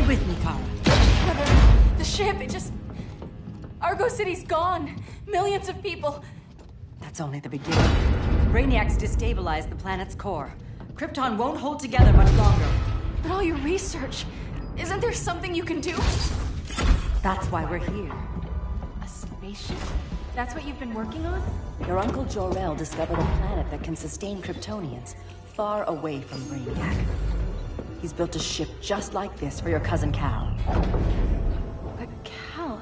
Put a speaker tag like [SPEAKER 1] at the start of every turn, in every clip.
[SPEAKER 1] with me, Kara.
[SPEAKER 2] The ship, it just... Argo City's gone. Millions of people.
[SPEAKER 1] That's only the beginning. Brainiac's destabilized the planet's core. Krypton won't hold together much longer.
[SPEAKER 2] But all your research, isn't there something you can do?
[SPEAKER 1] That's why we're here.
[SPEAKER 2] A spaceship? That's what you've been working on?
[SPEAKER 1] Your Uncle Jor-El discovered a planet that can sustain Kryptonians, far away from Brainiac. He's built a ship just like this for your cousin Cal.
[SPEAKER 2] But Cal...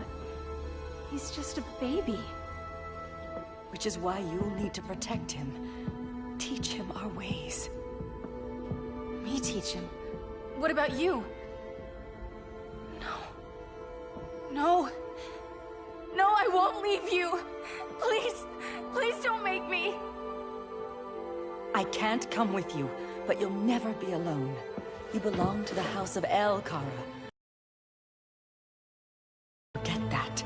[SPEAKER 2] he's just a baby.
[SPEAKER 1] Which is why you'll need to protect him. Teach him our ways.
[SPEAKER 2] Me teach him? What about you? No. No, I won't leave you. Please don't make me.
[SPEAKER 1] I can't come with you, but you'll never be alone. You belong to the House of El, Kara. Forget that.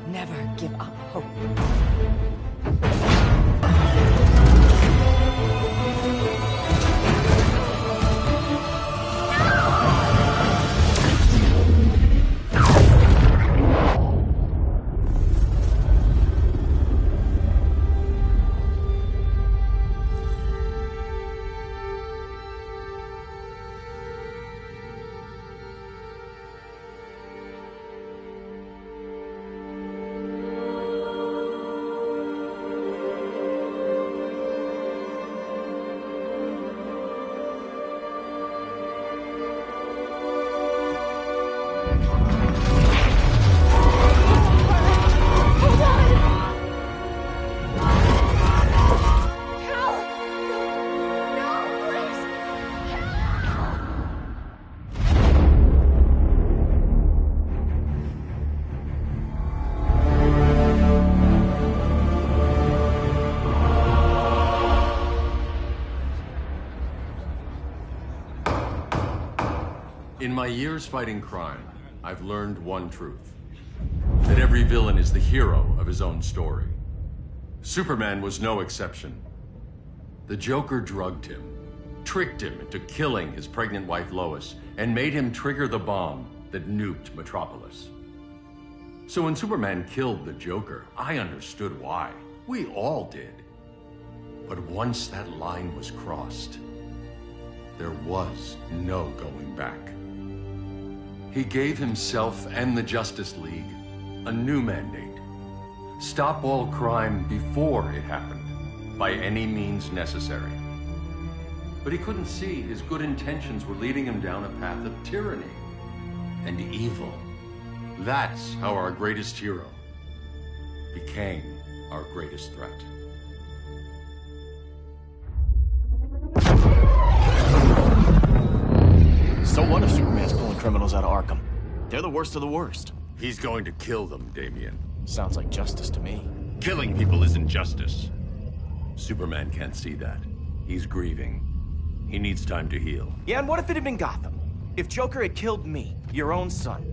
[SPEAKER 1] Never give up hope.
[SPEAKER 3] In my years fighting crime, I've learned one truth. That every villain is the hero of his own story. Superman was no exception. The Joker drugged him, tricked him into killing his pregnant wife Lois, and made him trigger the bomb that nuked Metropolis. So when Superman killed the Joker, I understood why. We all did. But once that line was crossed, there was no going back. He gave himself and the Justice League a new mandate. Stop all crime before it happened, by any means necessary. But he couldn't see his good intentions were leading him down a path of tyranny and evil. That's how our greatest hero became our greatest threat.
[SPEAKER 4] So what if Superman's pulling criminals out of Arkham? They're the worst of the worst.
[SPEAKER 3] He's going to kill them, Damian.
[SPEAKER 4] Sounds like justice to me.
[SPEAKER 3] Killing people isn't justice. Superman can't see that. He's grieving. He needs time to heal.
[SPEAKER 4] Yeah, and what if it had been Gotham? If Joker had killed me, your own son?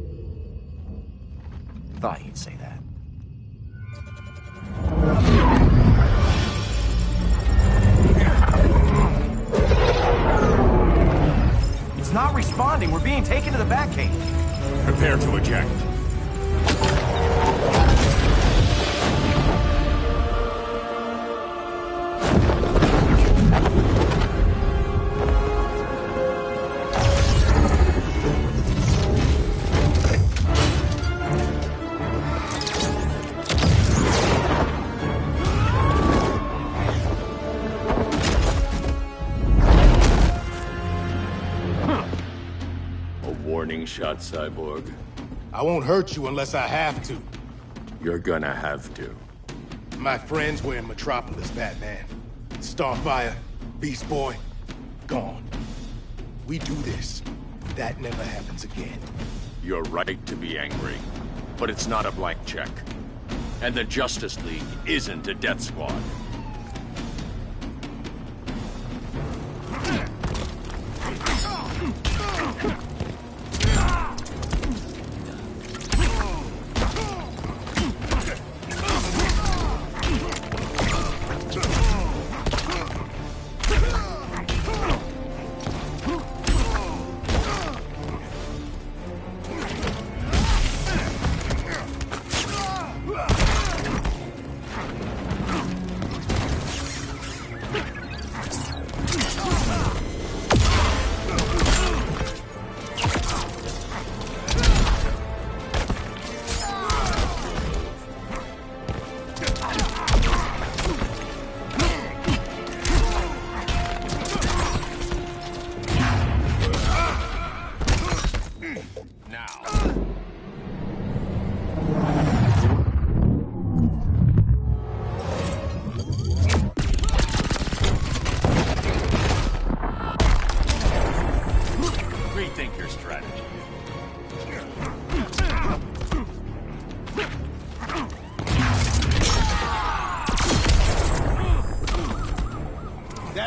[SPEAKER 4] Thought you'd say that. It's not responding. We're being taken to the Batcave.
[SPEAKER 3] Prepare to eject. Shot, Cyborg.
[SPEAKER 5] I won't hurt you unless I have to.
[SPEAKER 3] You're gonna have to.
[SPEAKER 5] My friends were in Metropolis, Batman. Starfire, Beast Boy, gone. We do this. That never happens again.
[SPEAKER 3] You're right to be angry, but it's not a blank check. And the Justice League isn't a death squad.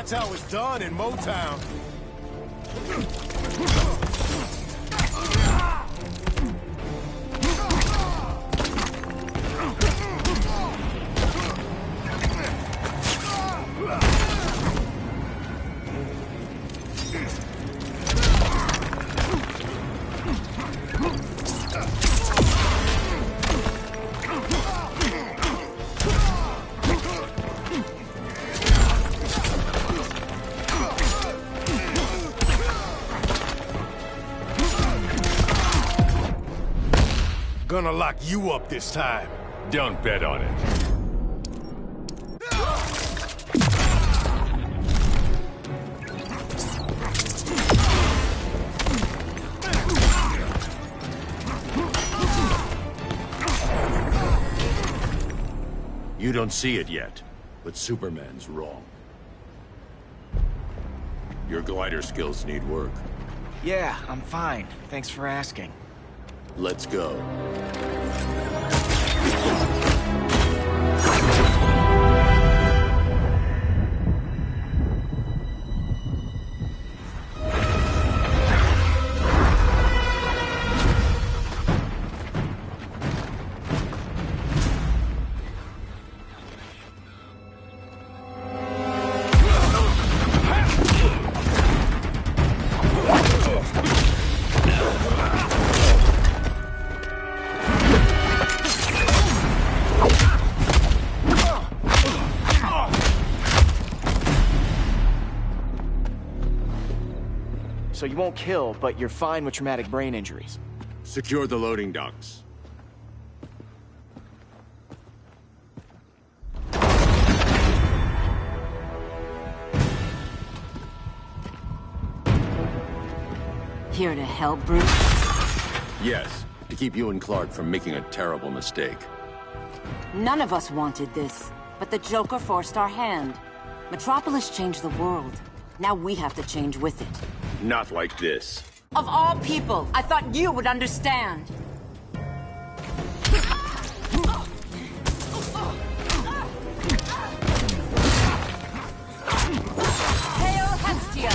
[SPEAKER 5] That's how it's done in Motown. Gonna lock you up this time.
[SPEAKER 3] Don't bet on it. You don't see it yet, but Superman's wrong. Your glider skills need work.
[SPEAKER 4] Yeah, I'm fine. Thanks for asking.
[SPEAKER 3] Let's go.
[SPEAKER 4] So you won't kill, but you're fine with traumatic brain injuries.
[SPEAKER 3] Secure the loading docks.
[SPEAKER 1] Here to help, Bruce?
[SPEAKER 3] Yes, to keep you and Clark from making a terrible mistake.
[SPEAKER 1] None of us wanted this, but the Joker forced our hand. Metropolis changed the world. Now we have to change with it.
[SPEAKER 3] Not like this.
[SPEAKER 1] Of all people, I thought you would understand. Hail Hestia!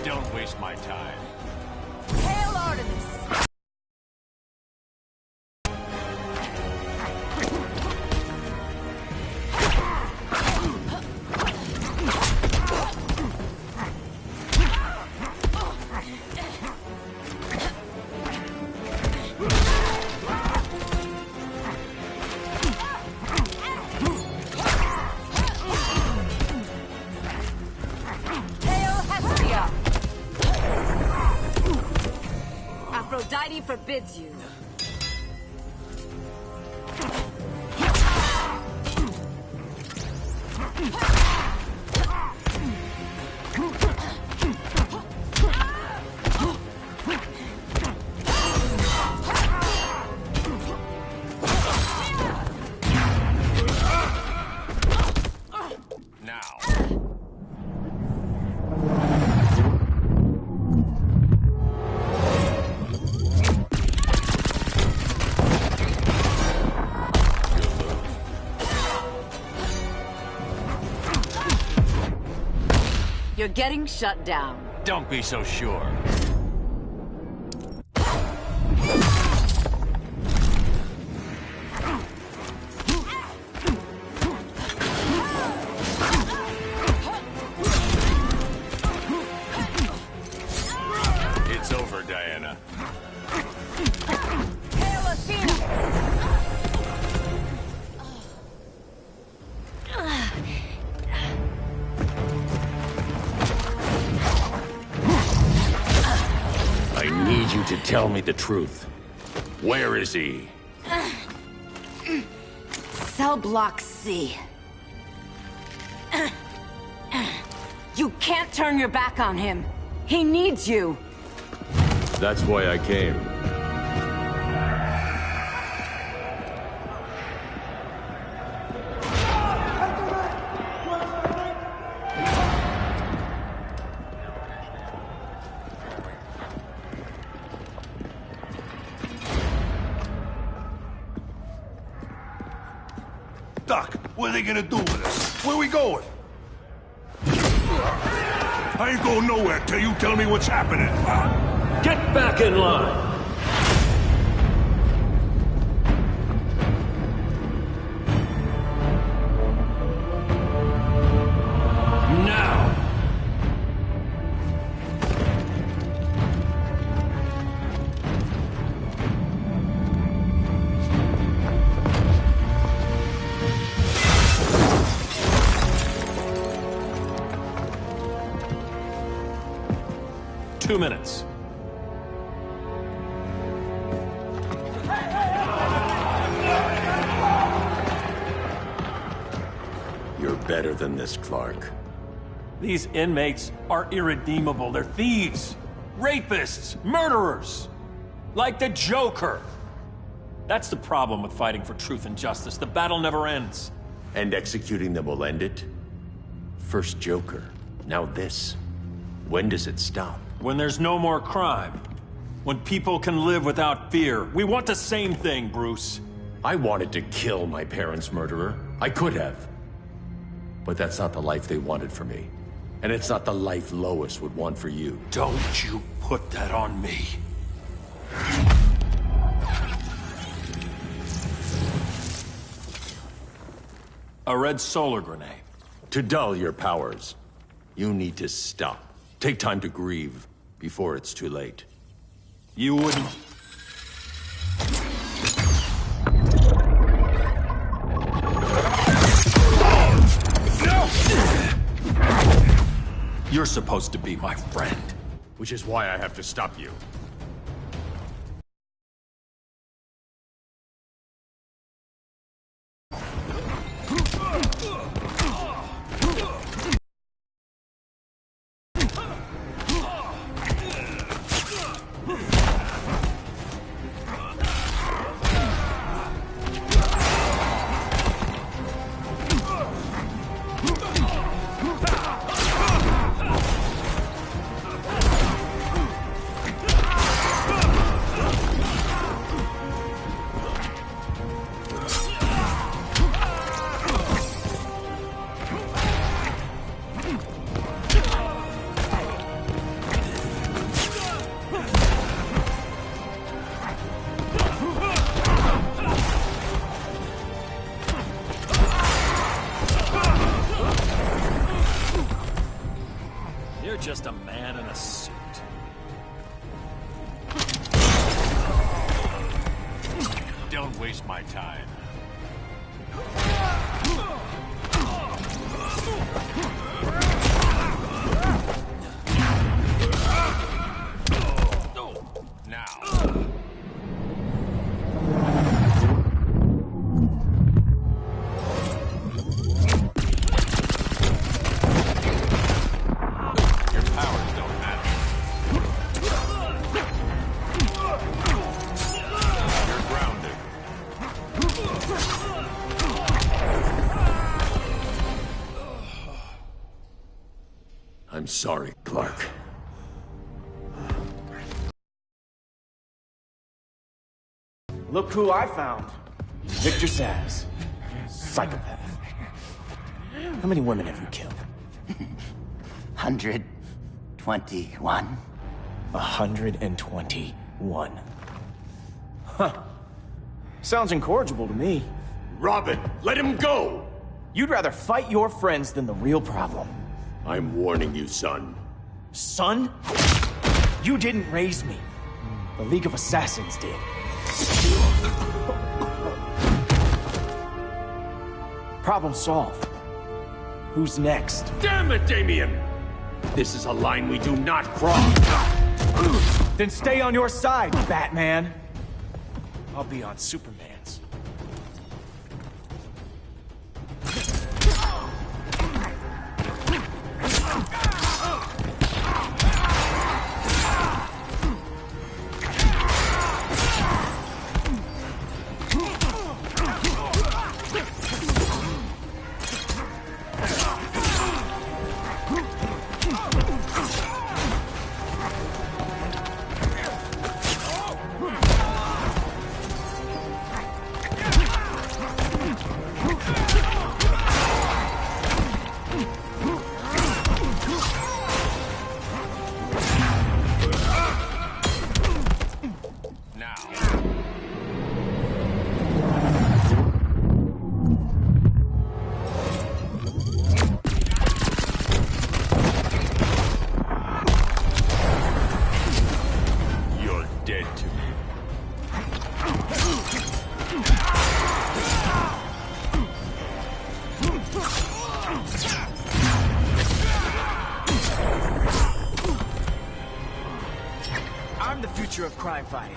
[SPEAKER 3] Don't waste my time.
[SPEAKER 1] Hail Artemis! Aphrodite forbids you. You're getting shut down.
[SPEAKER 3] Don't be so sure. It's over, Diana.
[SPEAKER 1] Hail Athena!
[SPEAKER 3] I need you to tell me the truth. Where is he?
[SPEAKER 1] Cell Block C. You can't turn your back on him. He needs you.
[SPEAKER 3] That's why I came.
[SPEAKER 6] Doc, what are they gonna do with us? Where we going? I ain't going nowhere till you tell me what's happening.
[SPEAKER 7] Get back in line! Now! Two minutes.
[SPEAKER 3] You're better than this, Clark.
[SPEAKER 7] These inmates are irredeemable. They're thieves, rapists, murderers. Like the Joker. That's the problem with fighting for truth and justice. The battle never ends.
[SPEAKER 3] And executing them will end it? First Joker, now this. When does it stop?
[SPEAKER 7] When there's no more crime. When people can live without fear. We want the same thing, Bruce.
[SPEAKER 3] I wanted to kill my parents' murderer. I could have. But that's not the life they wanted for me. And it's not the life Lois would want for you.
[SPEAKER 7] Don't you put that on me. A red solar grenade.
[SPEAKER 3] To dull your powers, you need to stop. Take time to grieve before it's too late.
[SPEAKER 7] You wouldn't... You're supposed to be my friend.
[SPEAKER 3] Which is why I have to stop you.
[SPEAKER 7] You're just a man in a suit.
[SPEAKER 6] Don't waste my time. Now. Your powers don't matter. You're grounded.
[SPEAKER 3] I'm sorry, Clark.
[SPEAKER 4] Look who I found. Victor Zsasz. Psychopath. How many women have you killed?
[SPEAKER 8] 121.
[SPEAKER 4] 121. Huh. Sounds incorrigible to me.
[SPEAKER 3] Robin, let him go!
[SPEAKER 4] You'd rather fight your friends than the real problem.
[SPEAKER 3] I'm warning you, son.
[SPEAKER 4] Son? You didn't raise me. The League of Assassins did. Problem solved. Who's next?
[SPEAKER 3] Damn it, Damien! This is a line we do not cross.
[SPEAKER 4] Then stay on your side, Batman. I'll be on Superman's. I'm the future of crime fighting.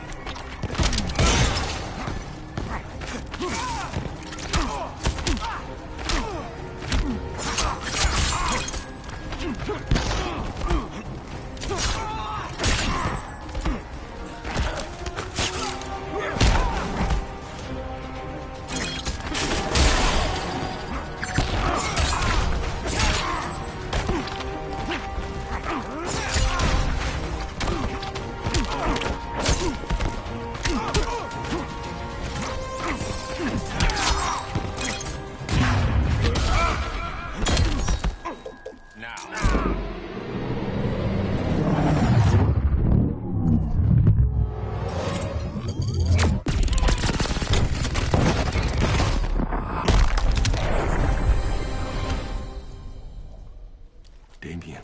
[SPEAKER 3] Damien.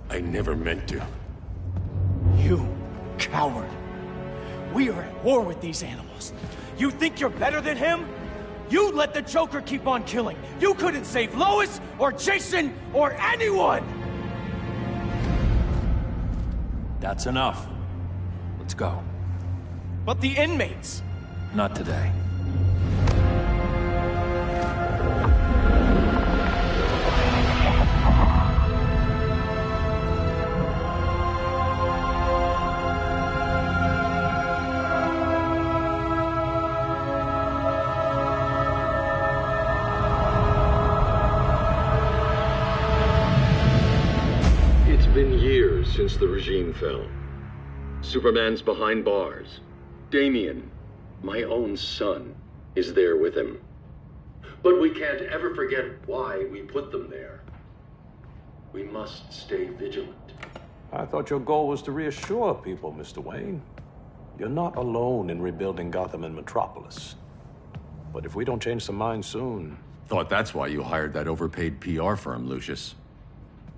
[SPEAKER 3] I never meant to.
[SPEAKER 4] You coward. We are at war with these animals. You think you're better than him? You let the Joker keep on killing. You couldn't save Lois, or Jason, or anyone!
[SPEAKER 7] That's enough. Let's go.
[SPEAKER 4] But the inmates!
[SPEAKER 7] Not today.
[SPEAKER 3] Since the regime fell. Superman's behind bars. Damien, my own son, is there with him. But we can't ever forget why we put them there. We must stay vigilant.
[SPEAKER 9] I thought your goal was to reassure people, Mr. Wayne. You're not alone in rebuilding Gotham and Metropolis. But if we don't change some minds soon...
[SPEAKER 3] Thought that's why you hired that overpaid PR firm, Lucius.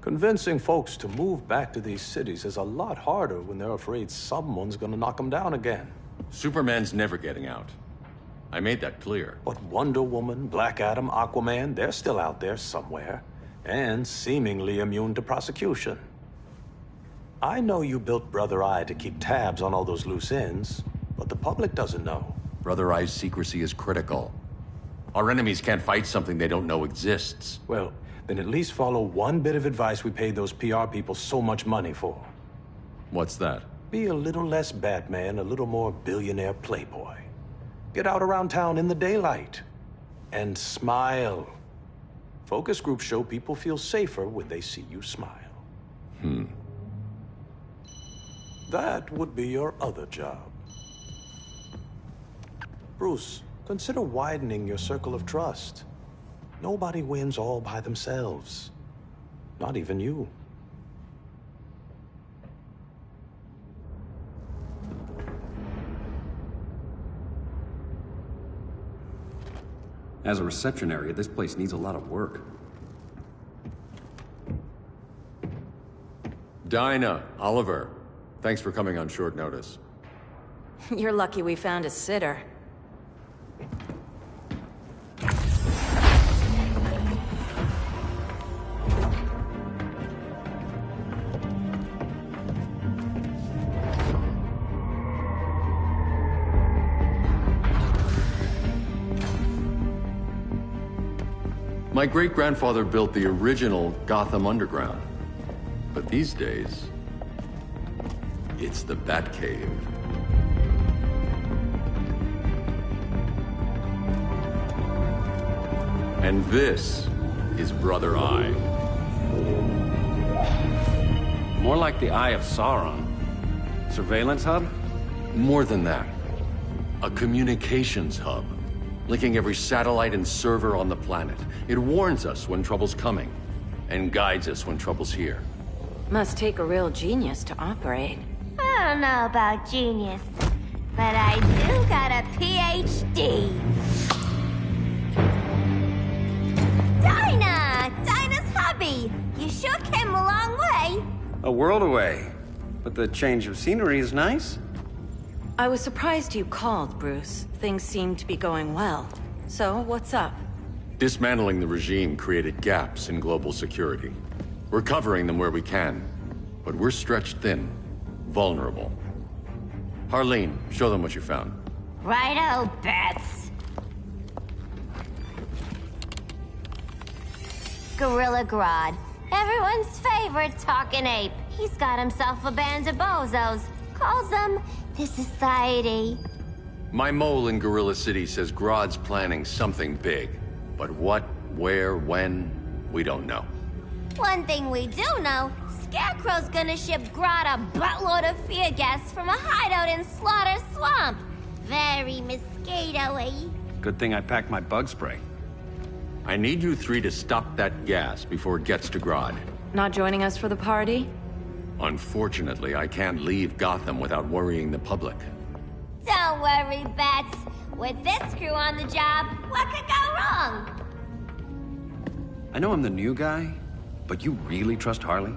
[SPEAKER 9] Convincing folks to move back to these cities is a lot harder when they're afraid someone's gonna knock them down again.
[SPEAKER 3] Superman's never getting out. I made that clear.
[SPEAKER 9] But Wonder Woman, Black Adam, Aquaman, they're still out there somewhere, and seemingly immune to prosecution. I know you built Brother Eye to keep tabs on all those loose ends, but the public doesn't know.
[SPEAKER 3] Brother Eye's secrecy is critical. Our enemies can't fight something they don't know exists.
[SPEAKER 9] Well, then at least follow one bit of advice we paid those PR people so much money for.
[SPEAKER 3] What's that?
[SPEAKER 9] Be a little less Batman, a little more billionaire playboy. Get out around town in the daylight. And smile. Focus groups show people feel safer when they see you smile. That would be your other job. Bruce, consider widening your circle of trust. Nobody wins all by themselves. Not even you.
[SPEAKER 10] As a reception area, this place needs a lot of work.
[SPEAKER 3] Dinah, Oliver, thanks for coming on short notice.
[SPEAKER 2] You're lucky we found a sitter.
[SPEAKER 3] My great-grandfather built the original Gotham Underground. But these days, it's the Batcave. And this is Brother Eye.
[SPEAKER 10] More like the Eye of Sauron. Surveillance hub?
[SPEAKER 3] More than that. A communications hub, linking every satellite and server on the planet. It warns us when trouble's coming, and guides us when trouble's here.
[SPEAKER 2] Must take a real genius to operate.
[SPEAKER 11] I don't know about genius, but I do got a PhD. Dinah's hubby! You sure came a long way.
[SPEAKER 10] A world away. But the change of scenery is nice.
[SPEAKER 2] I was surprised you called, Bruce. Things seem to be going well. So, what's up?
[SPEAKER 3] Dismantling the regime created gaps in global security. We're covering them where we can. but we're stretched thin, vulnerable. Harleen, show them what you found.
[SPEAKER 11] Righto, Bats. Gorilla Grodd. Everyone's favorite talking ape. He's got himself a band of bozos. Calls them the Society.
[SPEAKER 3] My mole in Gorilla City says Grodd's planning something big. But what, where, when, we don't know.
[SPEAKER 11] One thing we do know, Scarecrow's gonna ship Grodd a buttload of fear gas from a hideout in Slaughter Swamp. Very mosquito-y.
[SPEAKER 10] Good thing I packed my bug spray.
[SPEAKER 3] I need you three to stop that gas before it gets to Grodd.
[SPEAKER 1] Not joining us for the party?
[SPEAKER 3] Unfortunately, I can't leave Gotham without worrying the public.
[SPEAKER 11] Don't worry, Bats. With this crew on the job, what could go wrong?
[SPEAKER 10] I know I'm the new guy, but you really trust Harley?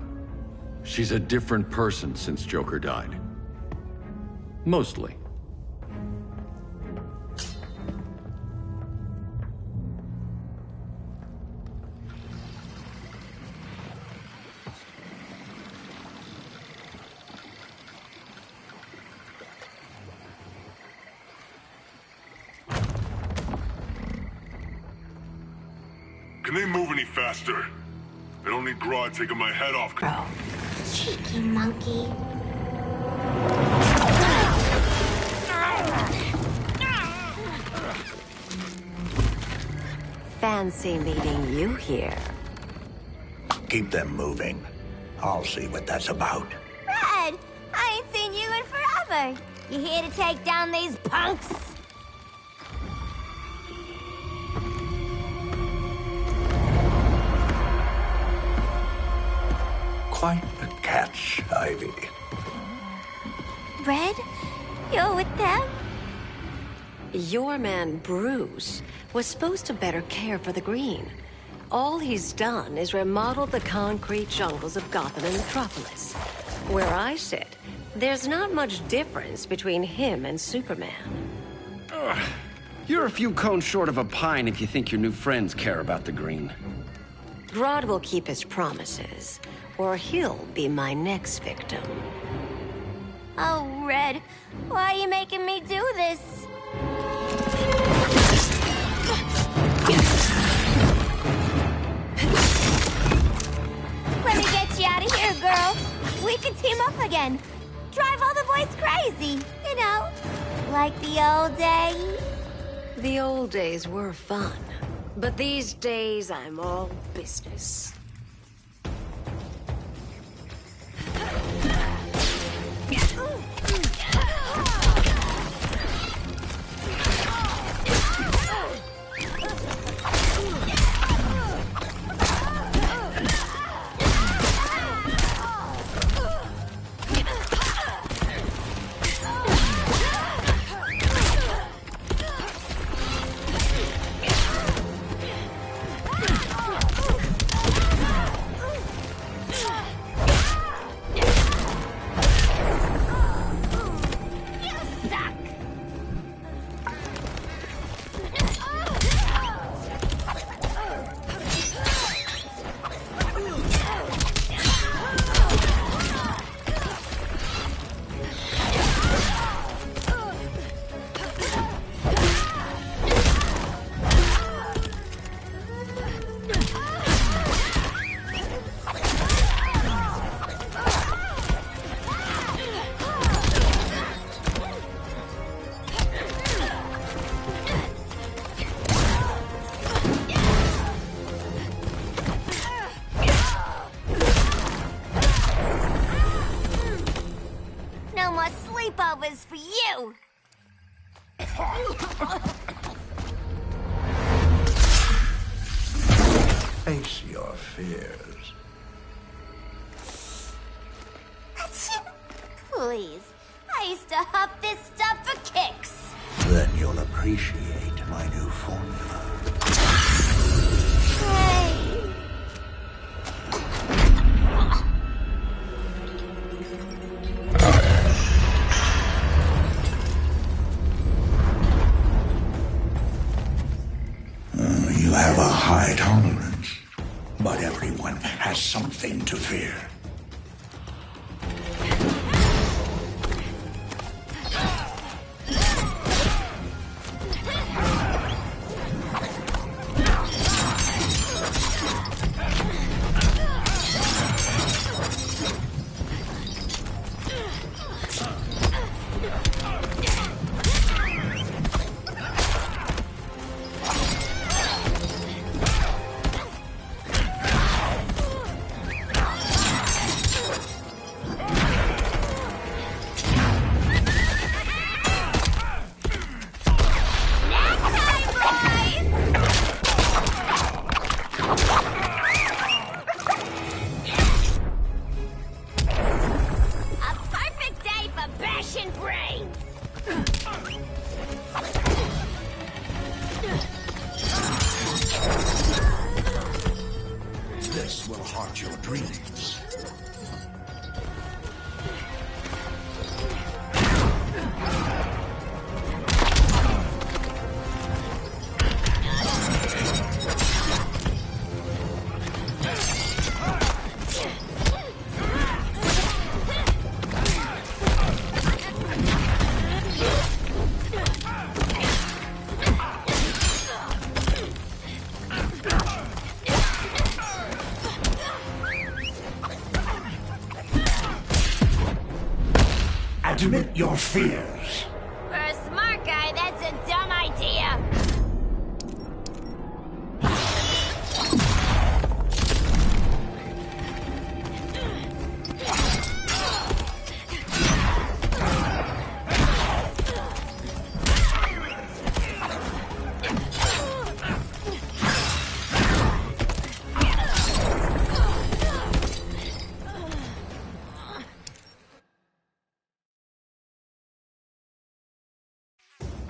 [SPEAKER 3] She's a different person since Joker died. Mostly.
[SPEAKER 12] Can they move any faster? I don't need Grodd taking my head off.
[SPEAKER 11] Bro. Cheeky monkey.
[SPEAKER 13] Fancy meeting you here.
[SPEAKER 8] Keep them moving. I'll see what that's about.
[SPEAKER 11] Red, I ain't seen you in forever. You here to take down these punks?
[SPEAKER 8] Quite the catch, Ivy.
[SPEAKER 11] Red, you're with them?
[SPEAKER 13] Your man, Bruce, was supposed to better care for the Green. All he's done is remodel the concrete jungles of Gotham and Metropolis. Where I sit, there's not much difference between him and Superman.
[SPEAKER 10] You're a few cones short of a pine if you think your new friends care about the Green.
[SPEAKER 13] Grodd will keep his promises, or he'll be my next victim.
[SPEAKER 11] Oh, Red, why are you making me do this? Let me get you out of here, girl. We can team up again. Drive all the boys crazy, you know, like the old days.
[SPEAKER 13] The old days were fun, but these days I'm all business.
[SPEAKER 11] Sleepovers for you!
[SPEAKER 8] Face your fears.
[SPEAKER 11] Please, I used to huff this stuff for kicks.
[SPEAKER 8] Then you'll appreciate my new formula.
[SPEAKER 11] Hey.
[SPEAKER 8] You have a high tolerance, but everyone has something to fear. your dreams. Admit your fears.
[SPEAKER 11] For a smart guy, that's a dumb idea.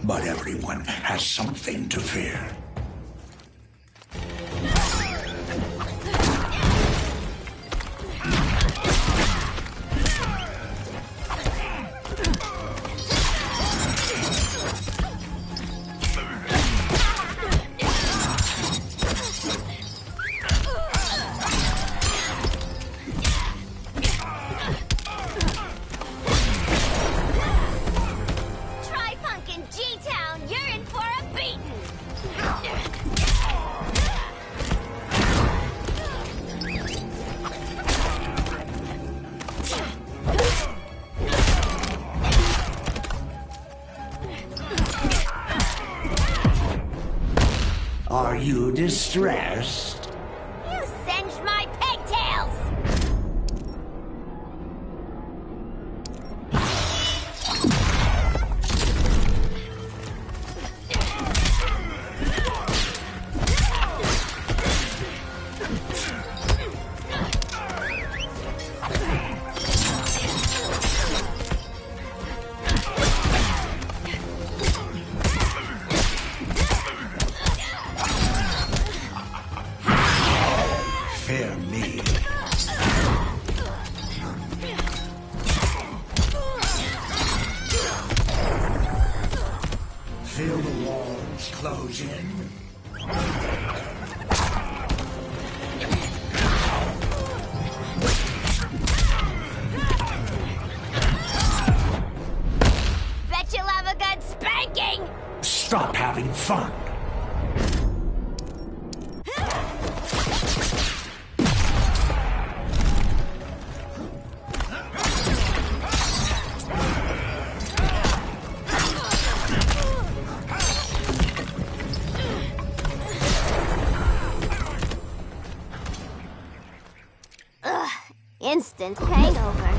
[SPEAKER 8] But everyone has something to fear. Are you distressed?
[SPEAKER 11] You singed my pigtails!
[SPEAKER 8] Fear me. Feel the walls close in.
[SPEAKER 11] Bet you'll have a good spanking!
[SPEAKER 8] Stop having fun.
[SPEAKER 11] Instant hangover.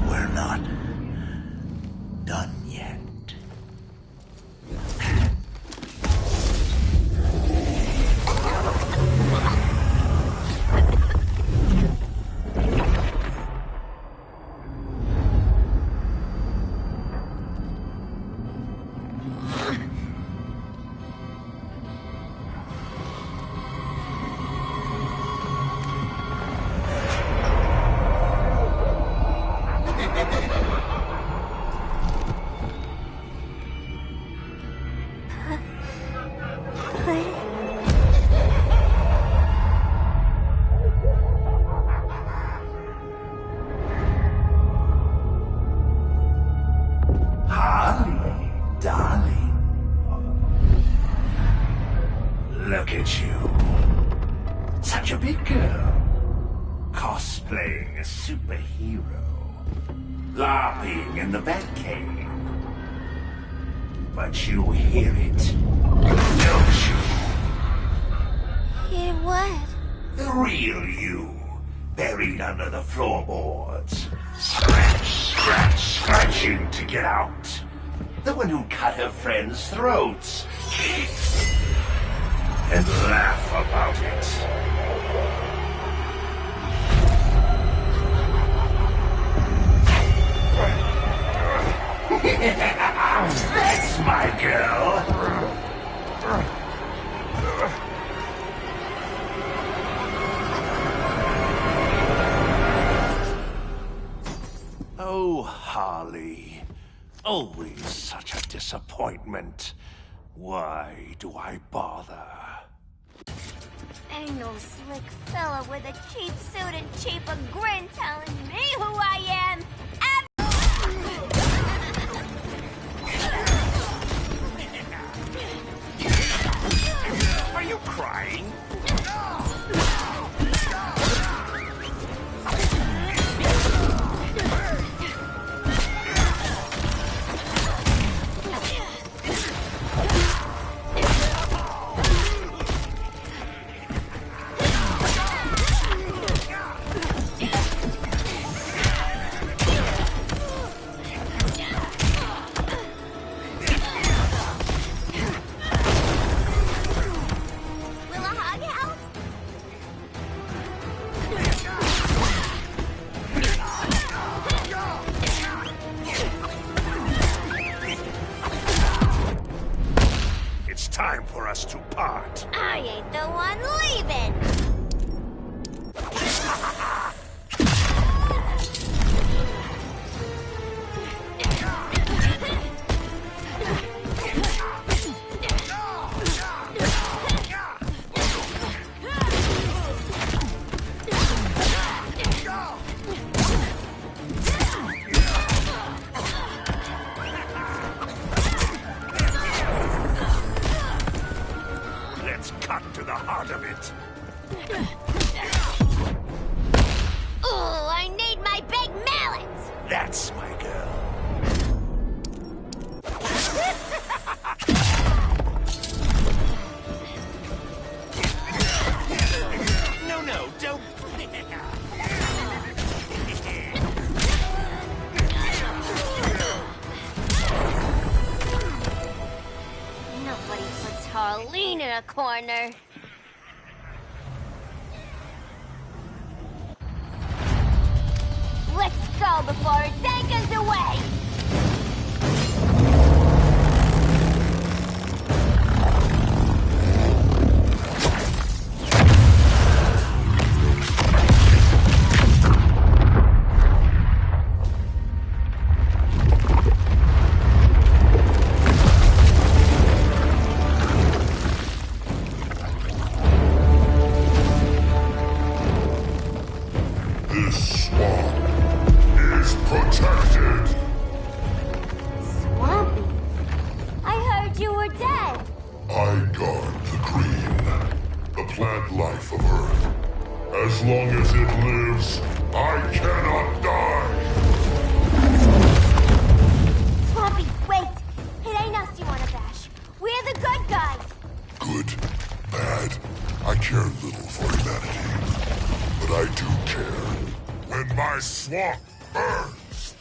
[SPEAKER 8] We're not done yet. Holly, darling. Look at you. Such a big girl. Cosplaying a superhero. LARPing in the Batcave. But you hear it, don't you?
[SPEAKER 11] Hear what?
[SPEAKER 8] The real you, buried under the floorboards. Scratch, scratch, scratching to get out. The one who cut her friends' throats. And laugh about it. That's my girl. Harley. Always such a disappointment. Why do I bother?
[SPEAKER 11] Ain't no slick fella with a cheap suit and cheaper grin telling me who I am.
[SPEAKER 8] Are you crying? Time for us to part.
[SPEAKER 11] I ain't the one leaving.
[SPEAKER 8] Cut to the heart of it.
[SPEAKER 11] Ooh, I need my big mallet.
[SPEAKER 8] That's my girl. No, don't.
[SPEAKER 11] Nobody puts Harleen in a corner. Let's go before it takes us away!
[SPEAKER 12] This swamp is protected.
[SPEAKER 11] Swampy? I heard you were dead.
[SPEAKER 12] I guard the green, the plant life of Earth. As long as it lives, I cannot die.
[SPEAKER 11] Swampy, wait! It ain't us you wanna bash. We're the good guys.
[SPEAKER 12] Good, bad, I care little for humanity. But I do care when my swamp burns.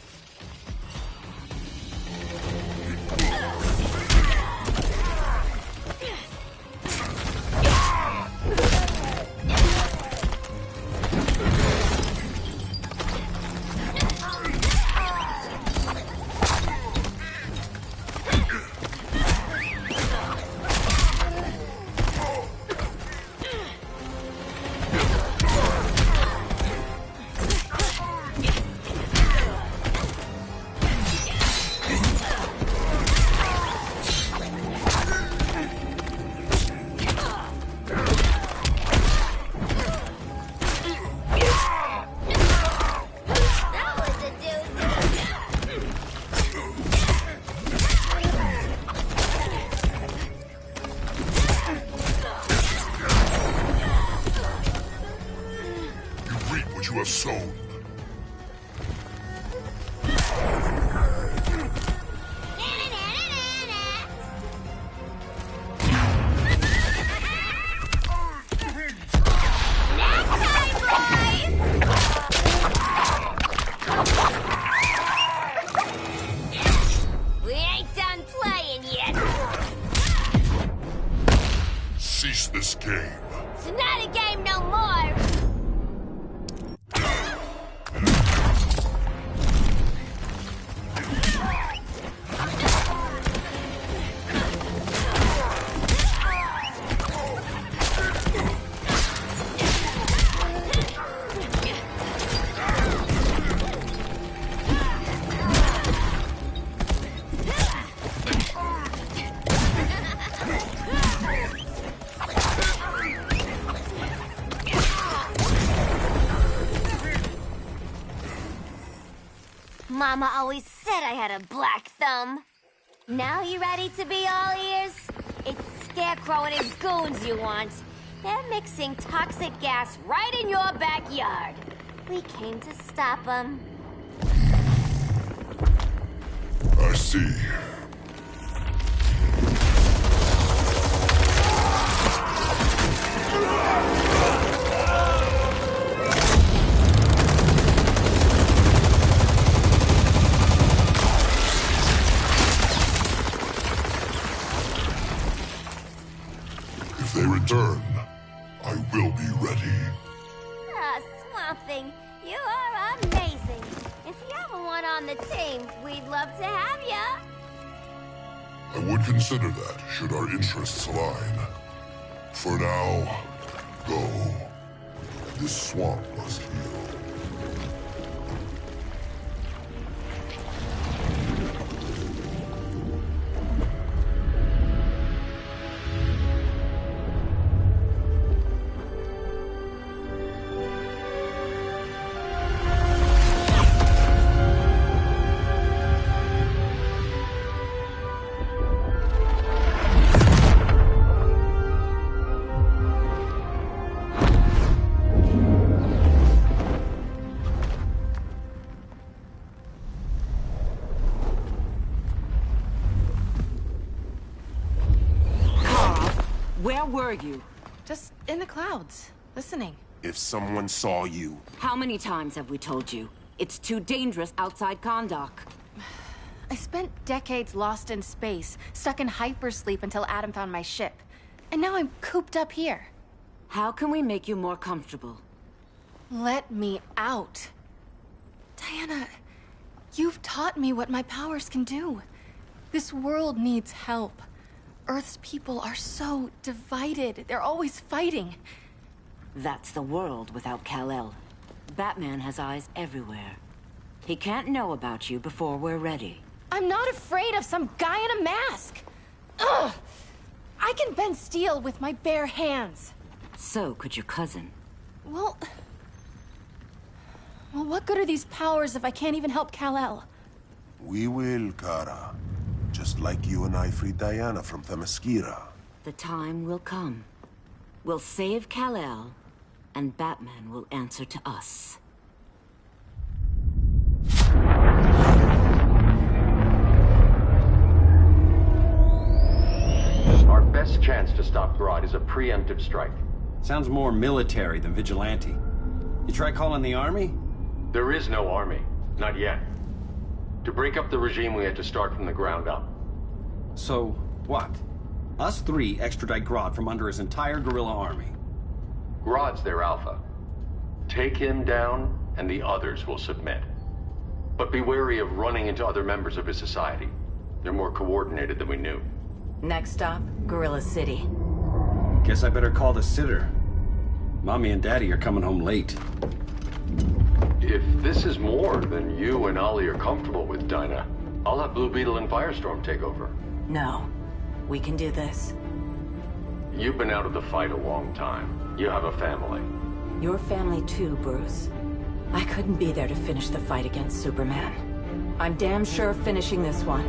[SPEAKER 12] You have sown.
[SPEAKER 11] We ain't done playing yet.
[SPEAKER 12] Cease this game.
[SPEAKER 11] It's not a game no more. Mama always said I had a black thumb. Now you ready to be all ears? It's Scarecrow and his goons you want. They're mixing toxic gas right in your backyard. We came to stop them.
[SPEAKER 12] I see. If they return, I will be ready.
[SPEAKER 11] Ah, Swamp Thing, you are amazing. If you ever want on the team, we'd love to have ya.
[SPEAKER 12] I would consider that, should our interests align. For now, go. This swamp must heal.
[SPEAKER 14] Where were you?
[SPEAKER 2] Just in the clouds, listening.
[SPEAKER 15] If someone saw you...
[SPEAKER 14] How many times have we told you? It's too dangerous outside Kahndaq.
[SPEAKER 2] I spent decades lost in space, stuck in hypersleep until Adam found my ship. And now I'm cooped up here.
[SPEAKER 14] How can we make you more comfortable?
[SPEAKER 2] Let me out. Diana, you've taught me what my powers can do. This world needs help. Earth's people are so divided. They're always fighting.
[SPEAKER 14] That's the world without Kal-El. Batman has eyes everywhere. He can't know about you before we're ready.
[SPEAKER 2] I'm not afraid of some guy in a mask. Ugh! I can bend steel with my bare hands.
[SPEAKER 14] So could your cousin.
[SPEAKER 2] Well, what good are these powers if I can't even help Kal-El?
[SPEAKER 15] We will, Kara. Just like you and I freed Diana from Themyscira.
[SPEAKER 14] The time will come. We'll save Kal-El, and Batman will answer to us.
[SPEAKER 16] Our best chance to stop Grodd is a preemptive strike.
[SPEAKER 10] Sounds more military than vigilante. You try calling the army?
[SPEAKER 16] There is no army. Not yet. To break up the regime, we had to start from the ground up.
[SPEAKER 10] So, what? Us three extradite Grodd from under his entire guerrilla army.
[SPEAKER 16] Grodd's their alpha. Take him down, and the others will submit. But be wary of running into other members of his society. They're more coordinated than we knew.
[SPEAKER 1] Next stop, Gorilla City.
[SPEAKER 10] Guess I better call the sitter. Mommy and Daddy are coming home late.
[SPEAKER 16] If this is more than you and Ollie are comfortable with, Dinah, I'll have Blue Beetle and Firestorm take over.
[SPEAKER 1] No. We can do this.
[SPEAKER 16] You've been out of the fight a long time. You have a family.
[SPEAKER 1] Your family too, Bruce. I couldn't be there to finish the fight against Superman. I'm damn sure finishing this one.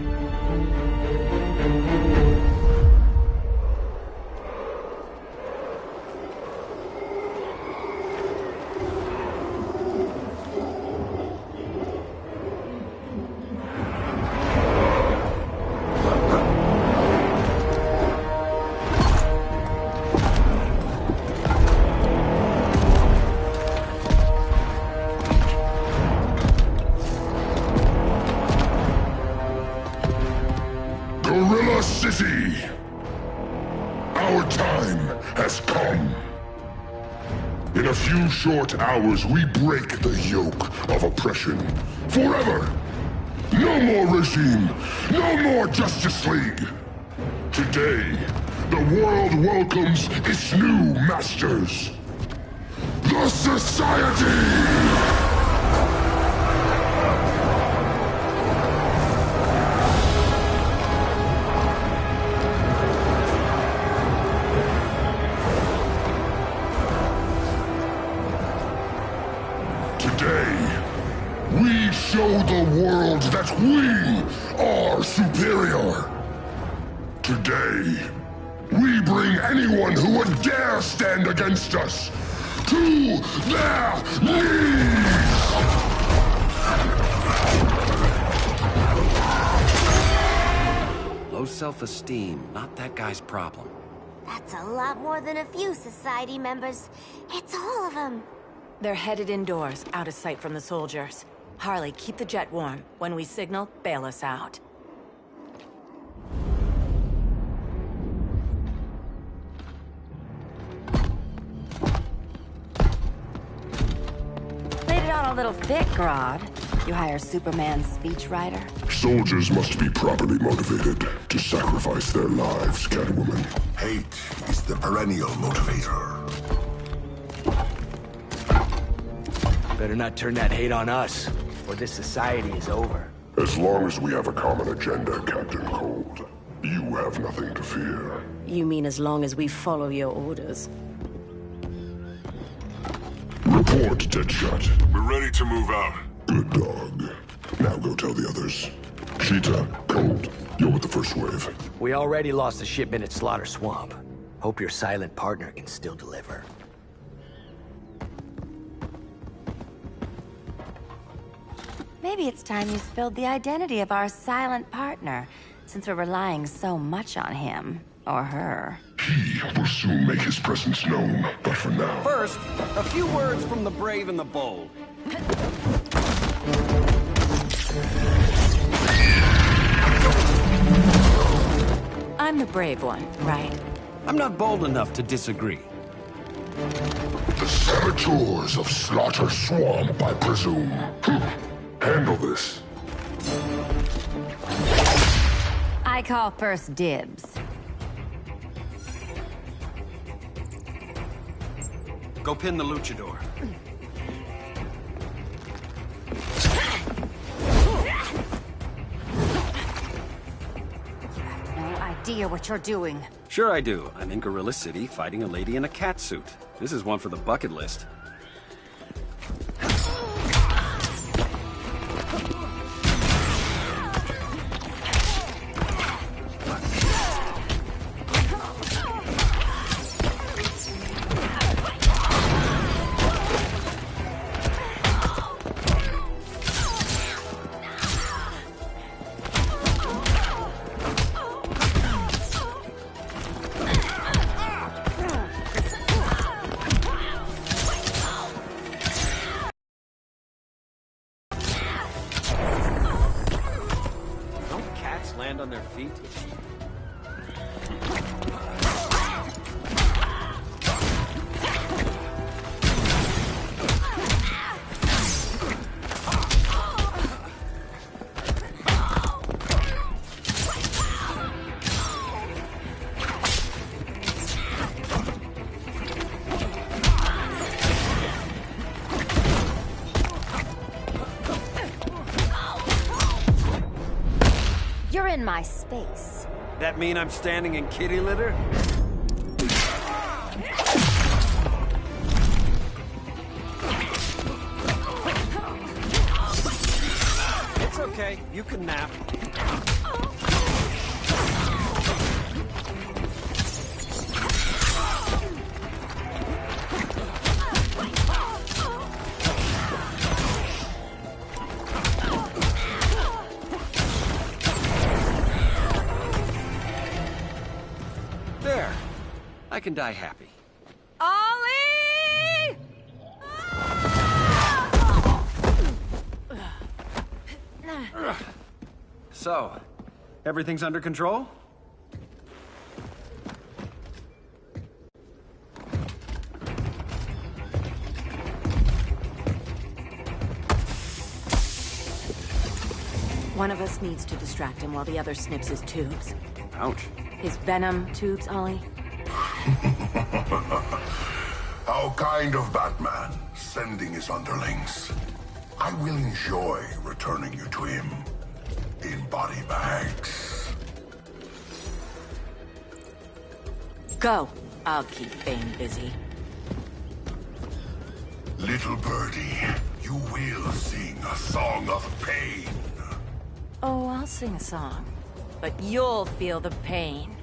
[SPEAKER 12] Gorilla City! Our time has come. In a few short hours, we break the yoke of oppression. Forever! No more regime! No more Justice League! Today, the world welcomes its new masters. The Society! We show the world that we are superior. Today, we bring anyone who would dare stand against us to their knees!
[SPEAKER 10] Low self-esteem, not that guy's problem.
[SPEAKER 11] That's a lot more than a few society members. It's all of them.
[SPEAKER 14] They're headed indoors, out of sight from the soldiers. Harley, keep the jet warm. When we signal, bail us out.
[SPEAKER 1] Laid it on a little thick, Grodd. You hire Superman's speechwriter?
[SPEAKER 12] Soldiers must be properly motivated to sacrifice their lives, Catwoman.
[SPEAKER 15] Hate is the perennial motivator.
[SPEAKER 4] Better not turn that hate on us, or this society is over.
[SPEAKER 12] As long as we have a common agenda, Captain Cold, you have nothing to fear.
[SPEAKER 14] You mean as long as we follow your orders?
[SPEAKER 12] Report, Deadshot.
[SPEAKER 6] We're ready to move out.
[SPEAKER 12] Good dog. Now go tell the others. Cheetah, Cold, you're with the first wave.
[SPEAKER 4] We already lost a shipment at Slaughter Swamp. Hope your silent partner can still deliver.
[SPEAKER 1] Maybe it's time you spilled the identity of our silent partner, since we're relying so much on him. Or her.
[SPEAKER 12] He will soon make his presence known, but for now...
[SPEAKER 10] First, a few words from the brave and the bold.
[SPEAKER 14] I'm the brave one, right?
[SPEAKER 10] I'm not bold enough to disagree.
[SPEAKER 12] The saboteurs of Slaughter Swamp, I presume. Handle this.
[SPEAKER 1] I call first dibs.
[SPEAKER 10] Go pin the luchador.
[SPEAKER 1] No idea what you're doing.
[SPEAKER 10] Sure I do. I'm in Gorilla City fighting a lady in a cat suit. This is one for the bucket list. Land on their feet?
[SPEAKER 1] You're in my space.
[SPEAKER 10] That mean I'm standing in kitty litter? It's okay, you can nap. There. I can die happy.
[SPEAKER 1] Ollie!
[SPEAKER 10] So, everything's under control?
[SPEAKER 14] One of us needs to distract him while the other snips his tubes.
[SPEAKER 10] Ouch.
[SPEAKER 14] His venom tubes, Ollie?
[SPEAKER 12] How kind of Batman, sending his underlings. I will enjoy returning you to him in body bags.
[SPEAKER 14] Go. I'll keep Bane busy.
[SPEAKER 12] Little birdie, You will sing a song of pain.
[SPEAKER 14] Oh, I'll sing a song. But you'll feel the pain.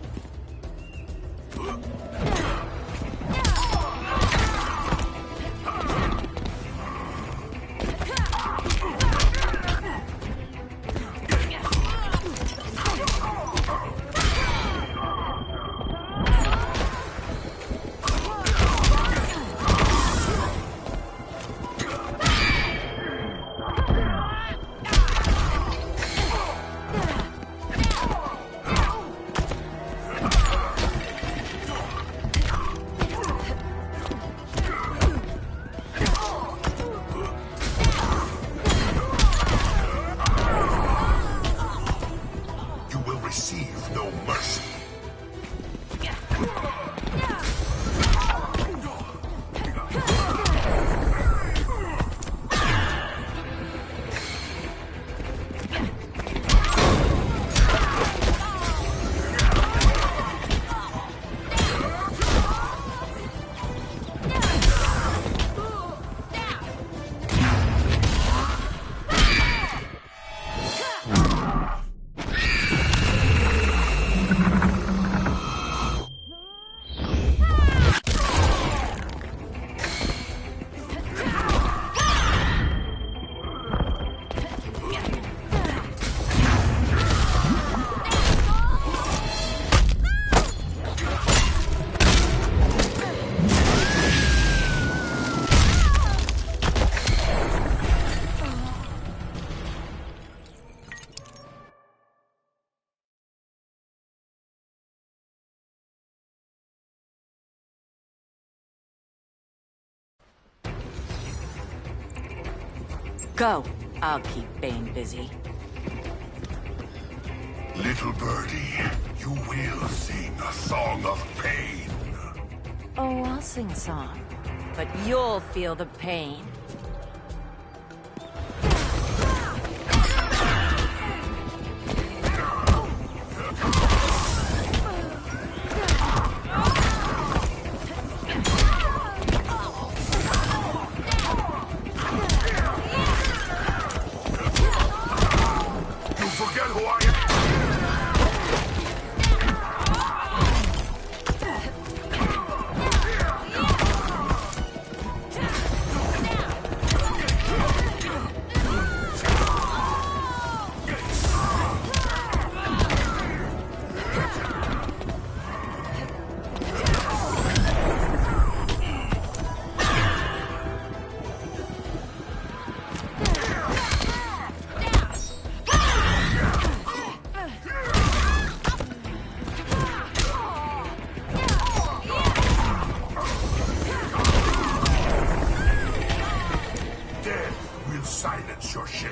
[SPEAKER 14] Go. I'll keep Bane busy.
[SPEAKER 12] Little birdie, you will sing a song of pain.
[SPEAKER 14] Oh, I'll sing a song. But you'll feel the pain.
[SPEAKER 12] Silence your shame.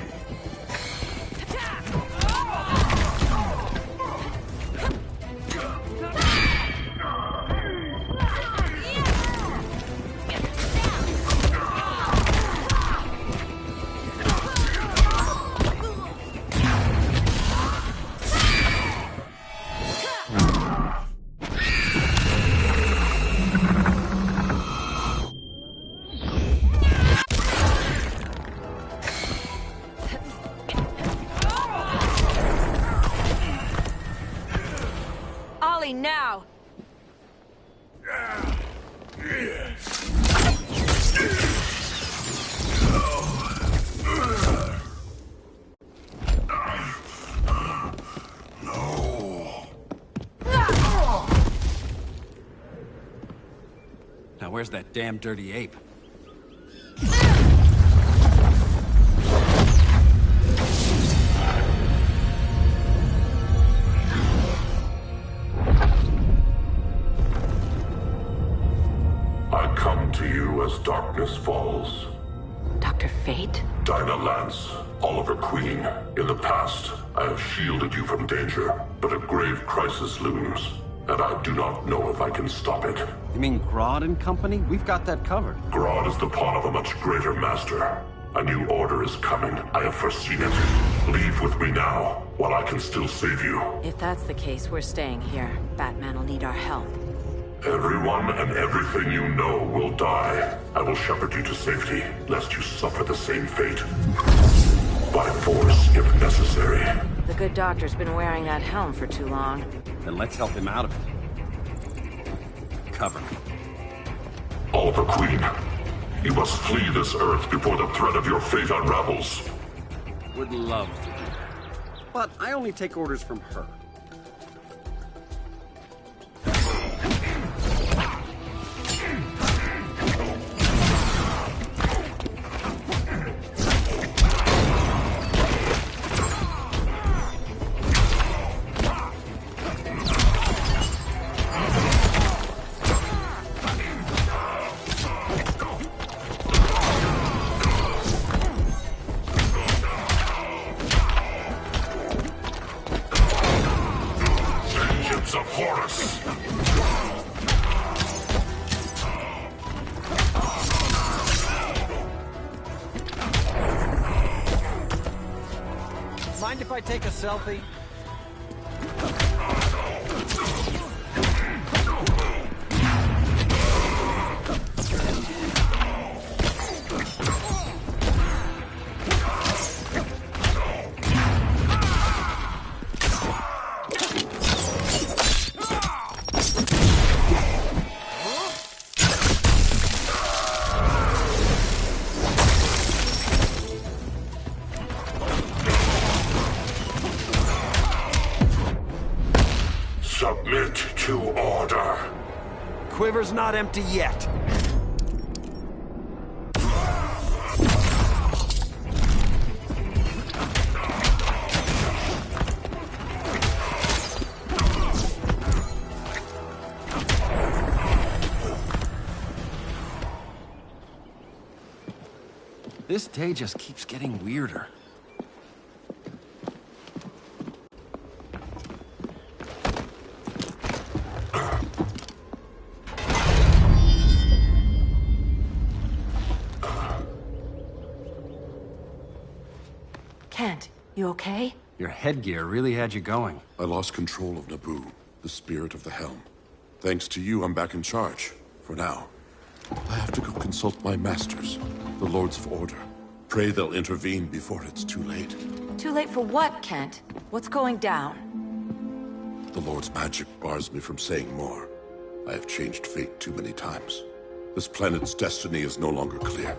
[SPEAKER 14] Now!
[SPEAKER 10] Now where's that damn dirty ape?
[SPEAKER 12] To you as darkness falls.
[SPEAKER 14] Dr. Fate?
[SPEAKER 12] Dinah Lance, Oliver Queen. In the past, I have shielded you from danger, but a grave crisis looms, and I do not know if I can stop it.
[SPEAKER 10] You mean Grodd and company? We've got that covered.
[SPEAKER 12] Grodd is the pawn of a much greater master. A new order is coming. I have foreseen it. Leave with me now, while I can still save you.
[SPEAKER 14] If that's the case, we're staying here. Batman will need our help.
[SPEAKER 12] Everyone and everything you know will die. I will shepherd you to safety, lest you suffer the same fate. By force, if necessary.
[SPEAKER 14] The good doctor's been wearing that helm for too long.
[SPEAKER 10] Then let's help him out of it. Cover me.
[SPEAKER 12] Alpha Queen, you must flee this Earth before the threat of your fate unravels.
[SPEAKER 10] Would love to do that. But I only take orders from her.
[SPEAKER 12] Of Horus!
[SPEAKER 10] Mind if I take a selfie?
[SPEAKER 12] Submit to order.
[SPEAKER 10] Quiver's not empty yet. This day just keeps getting weirder.
[SPEAKER 14] Kent, you okay?
[SPEAKER 10] Your headgear really had you going.
[SPEAKER 15] I lost control of Naboo, the spirit of the helm. Thanks to you, I'm back in charge. For now. I have to go consult my masters, the Lords of Order. Pray they'll intervene before it's too late.
[SPEAKER 14] Too late for what, Kent? What's going down?
[SPEAKER 15] The Lord's magic bars me from saying more. I have changed fate too many times. This planet's destiny is no longer clear.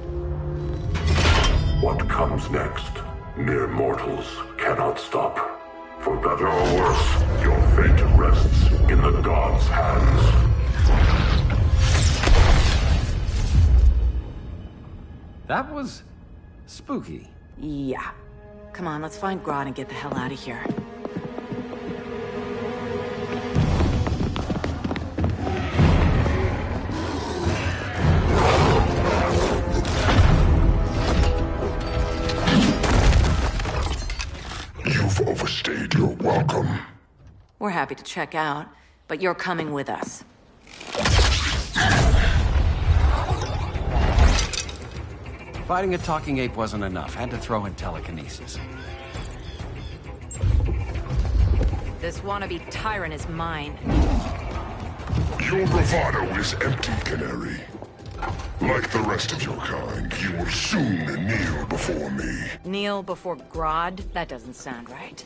[SPEAKER 12] What comes next? Mere mortals cannot stop. For better or worse, your fate rests in the gods' hands.
[SPEAKER 10] That was spooky.
[SPEAKER 14] Yeah. Come on, let's find Grodd and get the hell out of here.
[SPEAKER 12] You've overstayed your welcome.
[SPEAKER 14] We're happy to check out, but you're coming with us.
[SPEAKER 10] Fighting a talking ape wasn't enough. Had to throw in telekinesis.
[SPEAKER 14] This wannabe tyrant is mine.
[SPEAKER 12] Your bravado is empty, Canary. Like the rest of your kind, you will soon kneel before me.
[SPEAKER 14] Kneel before Grodd? That doesn't sound right.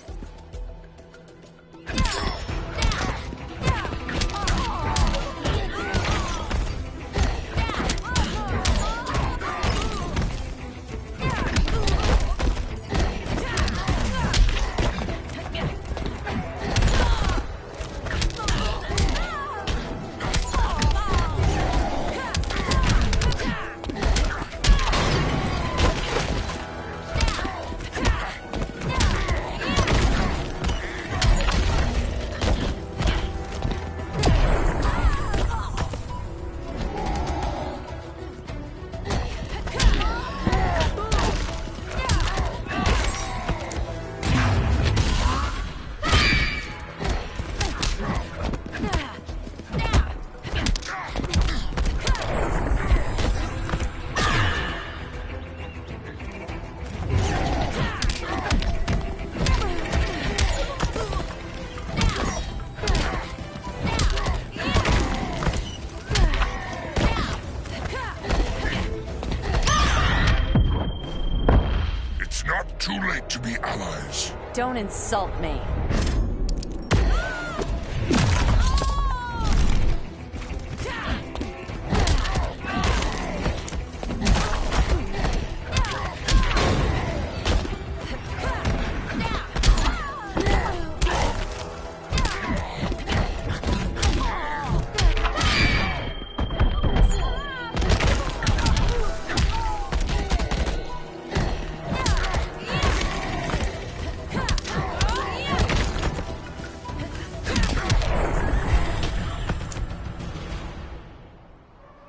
[SPEAKER 12] Too late to be allies.
[SPEAKER 1] Don't insult me.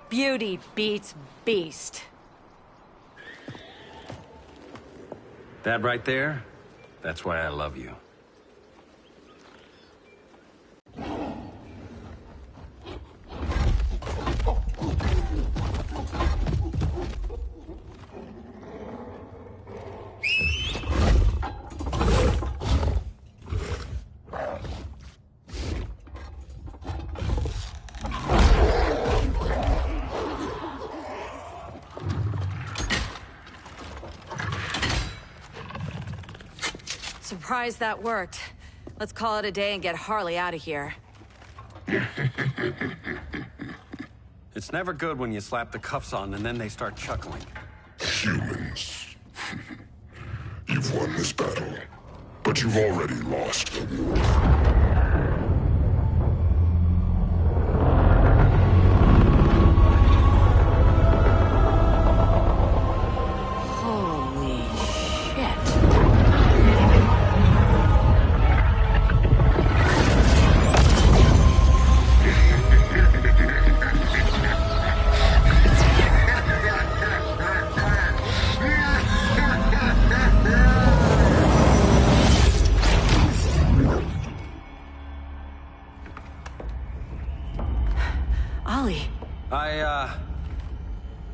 [SPEAKER 1] Beauty beats beast.
[SPEAKER 10] That right there, that's why I love you.
[SPEAKER 1] Surprised that worked. Let's call it a day and get Harley out of here.
[SPEAKER 10] It's never good when you slap the cuffs on and then they start chuckling.
[SPEAKER 12] Humans. You've won this battle, but you've already lost the war.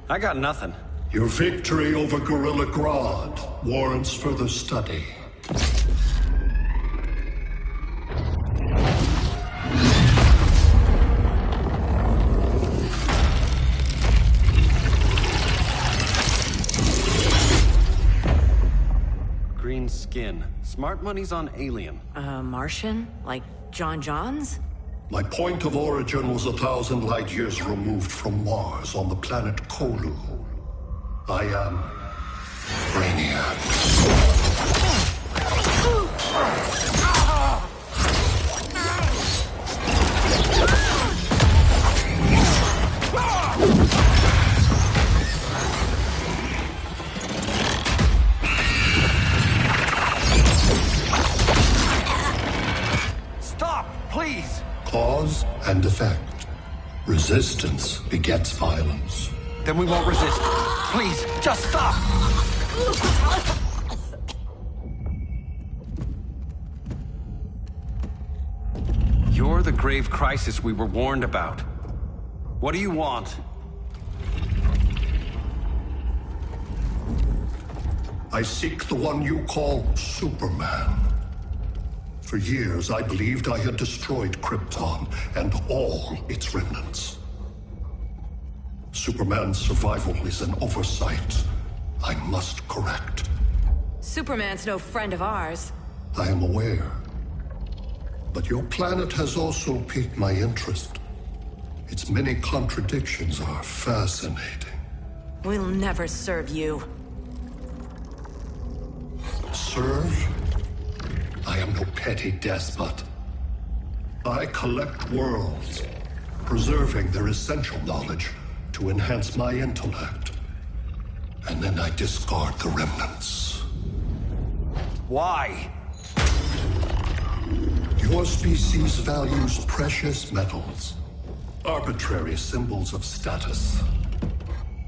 [SPEAKER 10] I got nothing.
[SPEAKER 17] Your victory over Gorilla Grodd warrants further study.
[SPEAKER 10] Green skin. Smart money's on alien.
[SPEAKER 1] Martian? Like John Johns?
[SPEAKER 17] My point of origin was 1,000 light years removed from Mars on the planet Kolu. I am Brainiac.
[SPEAKER 10] Stop, please!
[SPEAKER 17] Cause and effect. Resistance begets violence.
[SPEAKER 10] Then we won't resist. Please, just stop! You're the grave crisis we were warned about. What do you want?
[SPEAKER 17] I seek the one you call Superman. For years, I believed I had destroyed Krypton and all its remnants. Superman's survival is an oversight I must correct.
[SPEAKER 1] Superman's no friend of ours.
[SPEAKER 17] I am aware. But your planet has also piqued my interest. Its many contradictions are fascinating.
[SPEAKER 1] We'll never serve you.
[SPEAKER 17] Serve? I am no petty despot. I collect worlds, preserving their essential knowledge to enhance my intellect. And then I discard the remnants.
[SPEAKER 10] Why?
[SPEAKER 17] Your species values precious metals, arbitrary symbols of status.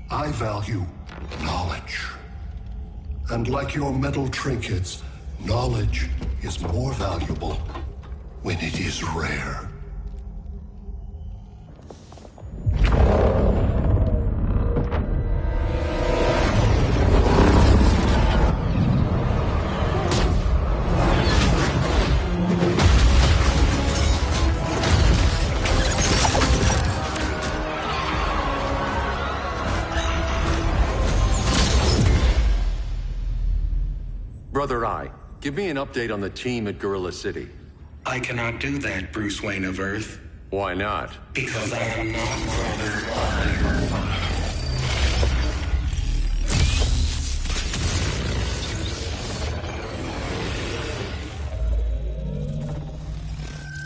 [SPEAKER 17] I value knowledge. And like your metal trinkets, knowledge is more valuable when it is rare.
[SPEAKER 3] Brother Eye, give me an update on the team at Gorilla City.
[SPEAKER 18] I cannot do that, Bruce Wayne of Earth.
[SPEAKER 3] Why not?
[SPEAKER 18] Because I am not Brother Eye.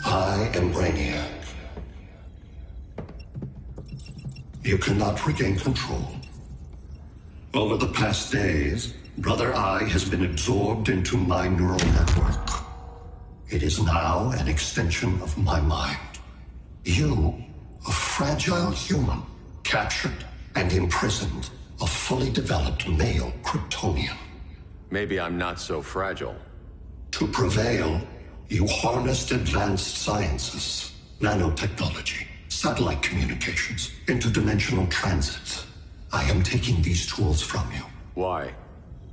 [SPEAKER 17] I am Brainiac. You cannot regain control. Over the past days, Brother Eye has been absorbed into my neural network. It is now an extension of my mind. You, a fragile human, captured and imprisoned a fully developed male Kryptonian.
[SPEAKER 3] Maybe I'm not so fragile.
[SPEAKER 17] To prevail, you harnessed advanced sciences, nanotechnology, satellite communications, interdimensional transit. I am taking these tools from you.
[SPEAKER 3] Why?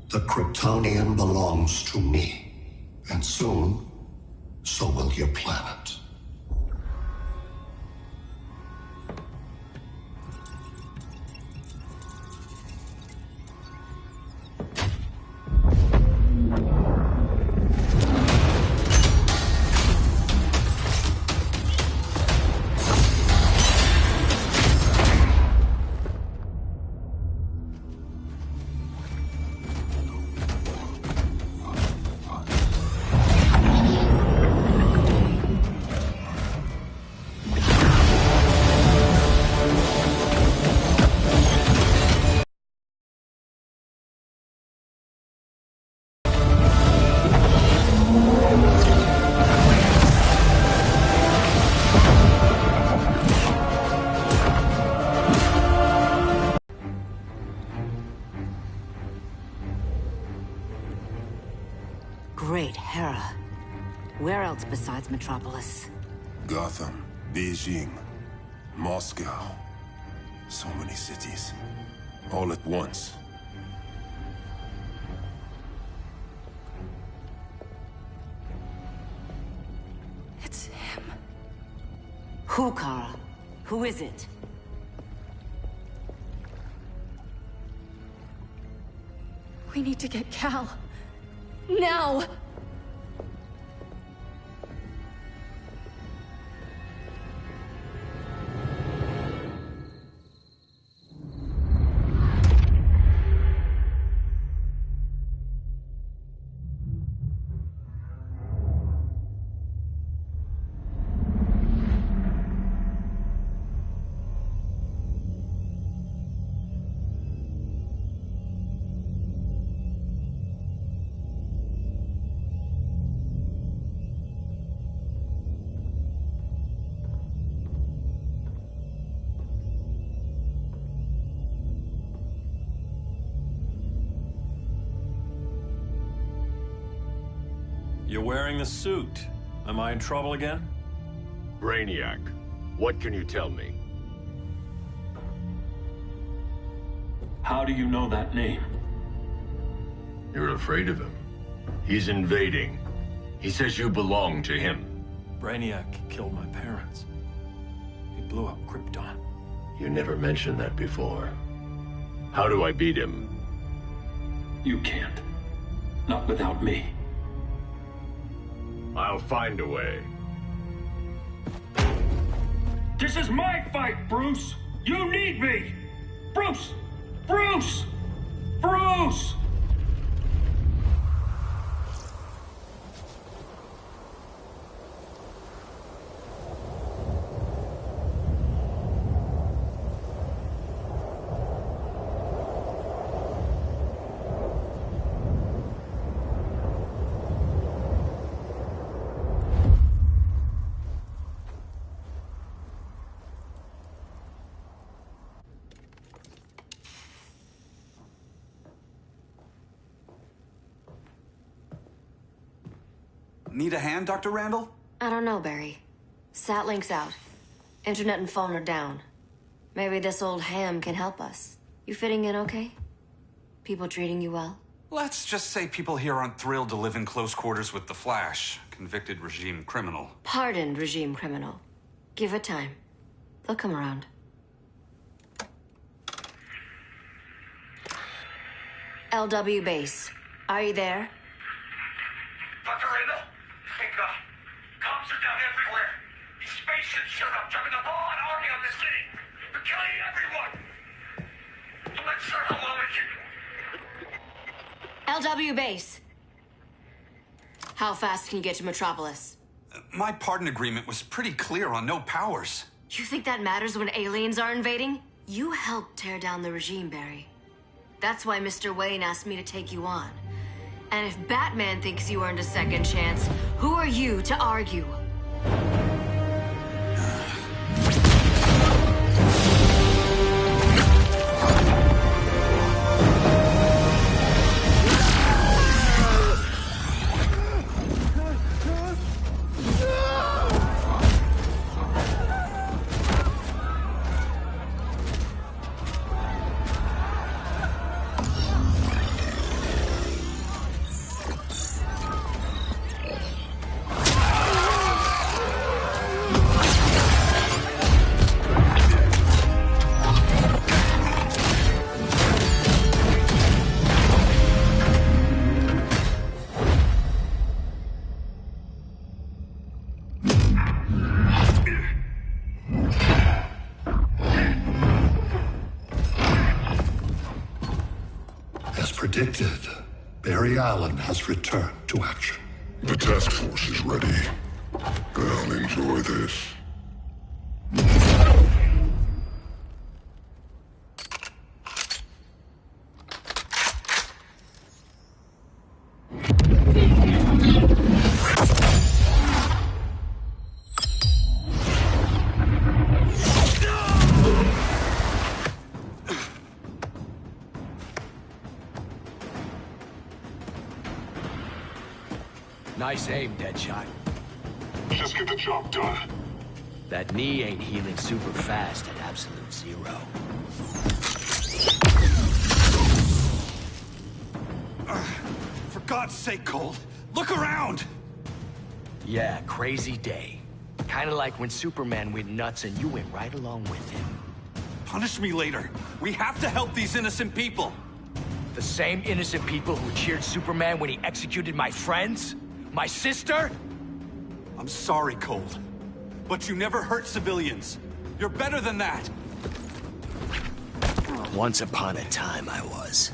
[SPEAKER 17] The Kryptonian belongs to me. And soon, so will your planet.
[SPEAKER 14] Great Hera. Where else besides Metropolis?
[SPEAKER 15] Gotham, Beijing, Moscow. So many cities. All at once.
[SPEAKER 14] It's him. Who, Kara? Who is it?
[SPEAKER 2] We need to get Cal. Now!
[SPEAKER 7] You're wearing the suit. Am I in trouble again?
[SPEAKER 6] Brainiac, what can you tell me?
[SPEAKER 7] How do you know that name?
[SPEAKER 6] You're afraid of him. He's invading. He says you belong to him.
[SPEAKER 7] Brainiac killed my parents. He blew up Krypton.
[SPEAKER 6] You never mentioned that before. How do I beat him?
[SPEAKER 7] You can't. Not without me.
[SPEAKER 6] I'll find a way.
[SPEAKER 7] This is my fight, Bruce! You need me! Bruce! Bruce! Bruce!
[SPEAKER 19] Need a hand, Dr. Randall?
[SPEAKER 11] I don't know, Barry. Satlink's out. Internet and phone are down. Maybe this old ham can help us. You fitting in okay? People treating you well?
[SPEAKER 19] Let's just say people here aren't thrilled to live in close quarters with the Flash, convicted regime criminal.
[SPEAKER 11] Pardoned regime criminal. Give it time. They'll come around. LW base. Are you there?
[SPEAKER 8] Buckarina? Thank God. Cops are down everywhere. These spaceships showed up, driving a ball-on army on the city. They're killing everyone. I'm not sure how long it can...
[SPEAKER 20] LW base. How fast can you get to Metropolis?
[SPEAKER 19] My pardon agreement was pretty clear on no powers.
[SPEAKER 20] You think that matters when aliens are invading? You helped tear down the regime, Barry. That's why Mr. Wayne asked me to take you on. And if Batman thinks you earned a second chance, who are you to argue?
[SPEAKER 17] Predicted, Barry Allen has returned to action.
[SPEAKER 12] The task force is ready. I'll enjoy this.
[SPEAKER 21] Nice aim, Deadshot.
[SPEAKER 12] Just get the job done.
[SPEAKER 21] That knee ain't healing super fast at absolute zero.
[SPEAKER 19] For God's sake, Cold, look around!
[SPEAKER 21] Yeah, crazy day. Kinda like when Superman went nuts and you went right along with him.
[SPEAKER 19] Punish me later. We have to help these innocent people.
[SPEAKER 21] The same innocent people who cheered Superman when he executed my friends? My sister?
[SPEAKER 19] I'm sorry, Cold. But you never hurt civilians. You're better than that.
[SPEAKER 21] Once upon a time, I was.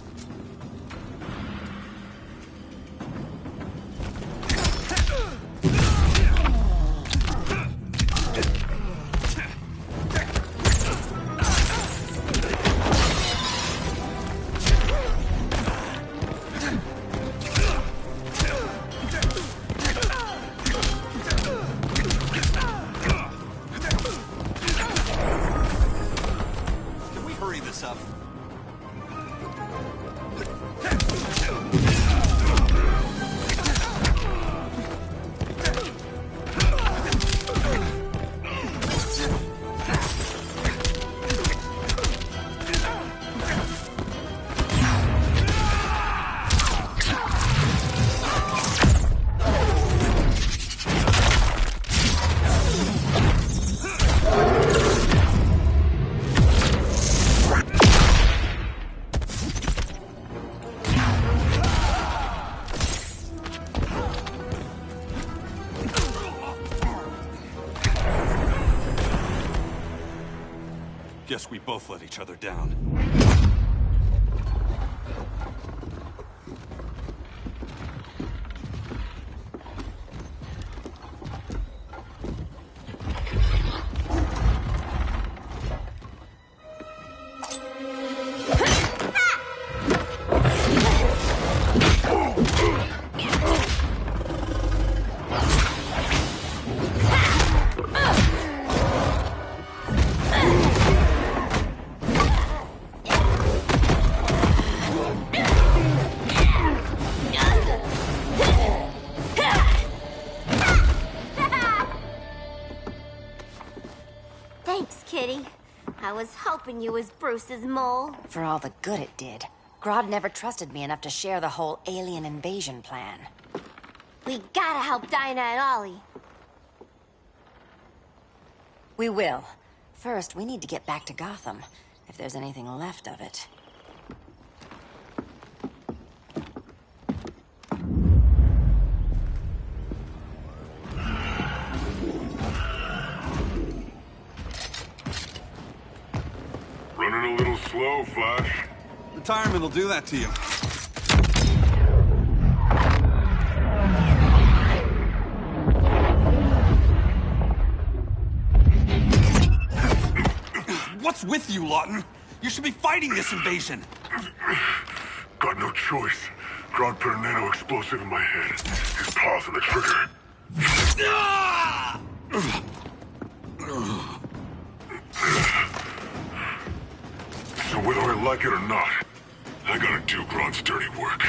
[SPEAKER 19] Guess we both let each other down.
[SPEAKER 11] I was hoping you was Bruce's mole.
[SPEAKER 1] For all the good it did. Grodd never trusted me enough to share the whole alien invasion plan.
[SPEAKER 11] We gotta help Dinah and Ollie.
[SPEAKER 1] We will. First, we need to get back to Gotham, if there's anything left of it.
[SPEAKER 5] Flash?
[SPEAKER 19] Retirement will do that to you. What's with you, Lawton? You should be fighting this invasion.
[SPEAKER 5] Got no choice. Grodd put a nano explosive in my head. His paws on the trigger. So whether I like it or not, I gotta do Grodd's dirty work.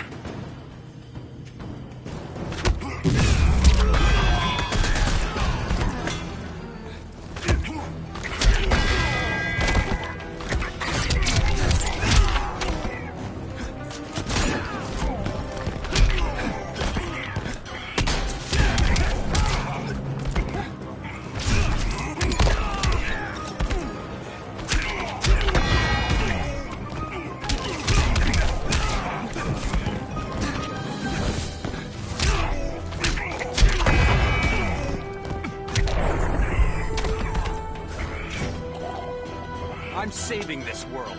[SPEAKER 19] I'm saving this world.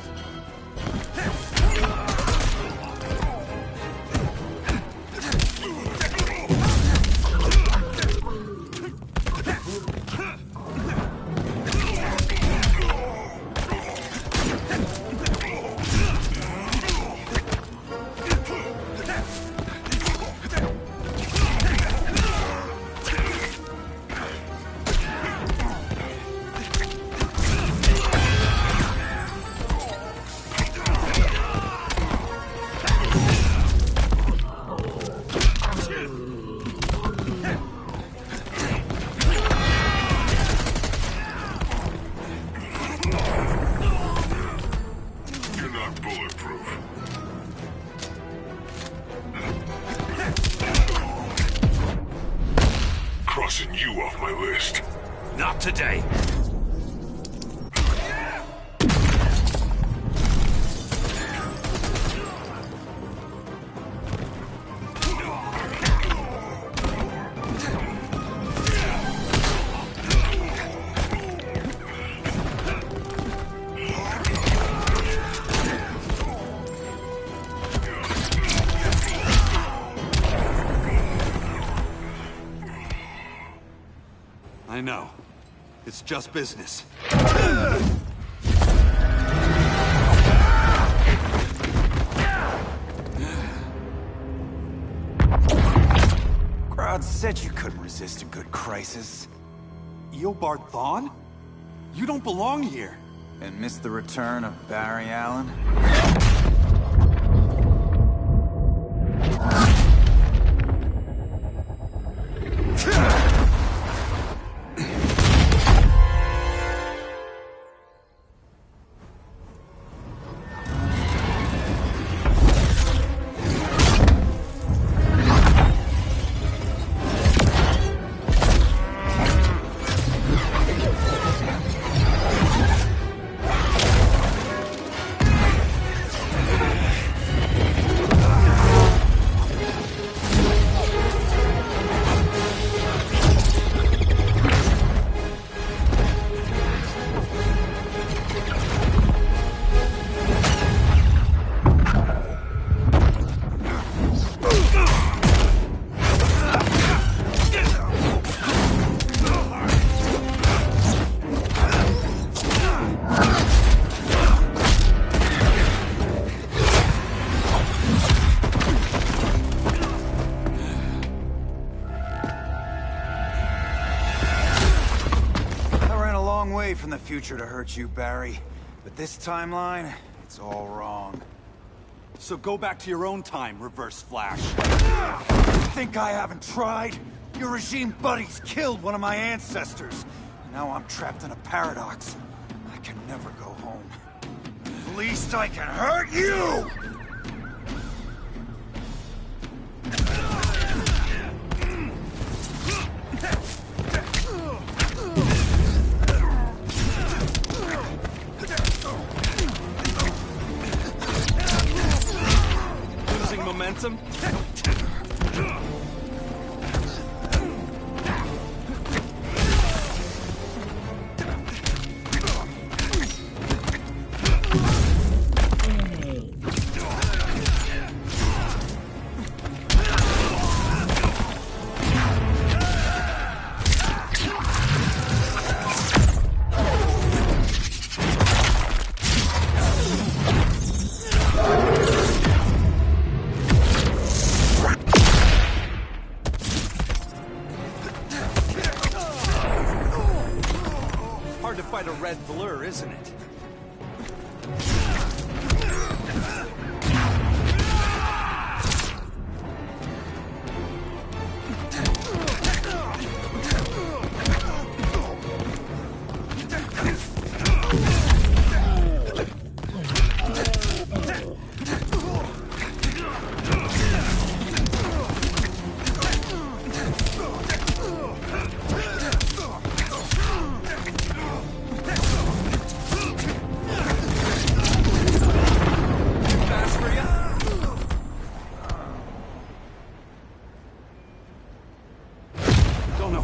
[SPEAKER 19] Crossing you off my list. Not today. I know. It's just business.
[SPEAKER 4] Grodd said you couldn't resist a good crisis.
[SPEAKER 19] Eobard Thawne? You don't belong here.
[SPEAKER 4] And miss the return of Barry Allen? From the future to hurt you, Barry. But this timeline, it's all wrong.
[SPEAKER 19] So go back to your own time, Reverse Flash.
[SPEAKER 4] Think I haven't tried? Your regime buddies killed one of my ancestors. Now I'm trapped in a paradox. I can never go home. At least I can hurt you!
[SPEAKER 19] Momentum? red blur, isn't it?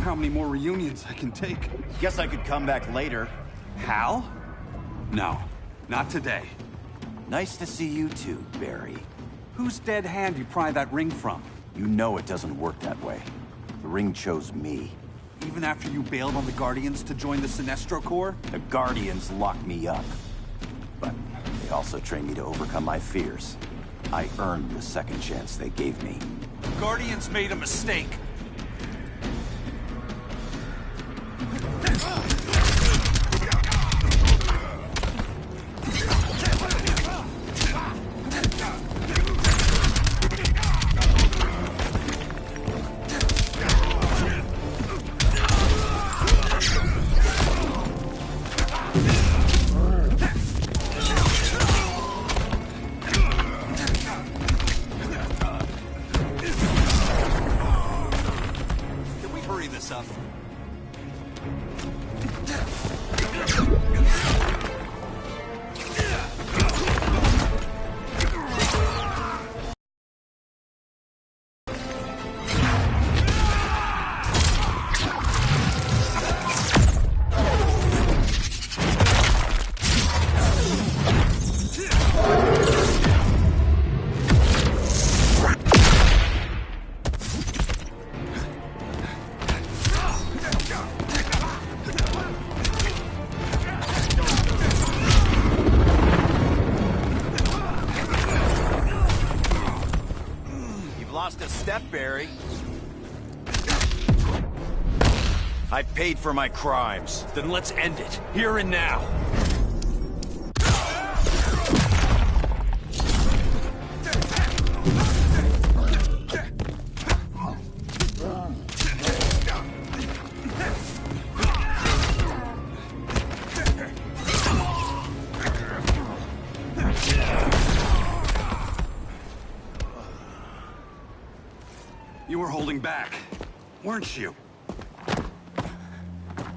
[SPEAKER 19] How many more reunions I can take?
[SPEAKER 9] Guess I could come back later.
[SPEAKER 19] Hal? No, not today.
[SPEAKER 9] Nice to see you too, Barry.
[SPEAKER 19] Whose dead hand you pry that ring from?
[SPEAKER 9] You know it doesn't work that way. The ring chose me.
[SPEAKER 19] Even after you bailed on the Guardians to join the Sinestro Corps?
[SPEAKER 9] The Guardians locked me up. But they also trained me to overcome my fears. I earned the second chance they gave me.
[SPEAKER 19] The Guardians made a mistake.
[SPEAKER 9] Barry. I paid for my crimes.
[SPEAKER 7] Then let's end it, here and now.
[SPEAKER 19] You were holding back, weren't you?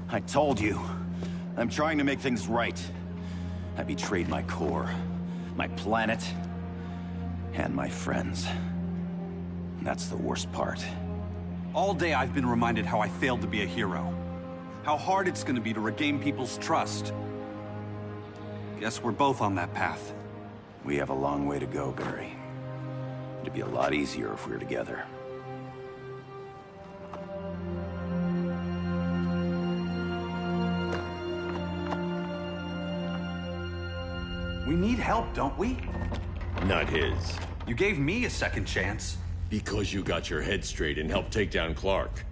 [SPEAKER 9] I told you. I'm trying to make things right. I betrayed my core, my planet, and my friends. That's the worst part.
[SPEAKER 19] All day I've been reminded how I failed to be a hero. How hard it's gonna be to regain people's trust. Guess we're both on that path.
[SPEAKER 9] We have a long way to go, Barry. It'd be a lot easier if we were together.
[SPEAKER 19] We need help, don't we?
[SPEAKER 3] Not his.
[SPEAKER 19] You gave me a second chance.
[SPEAKER 3] Because you got your head straight and helped take down Clark.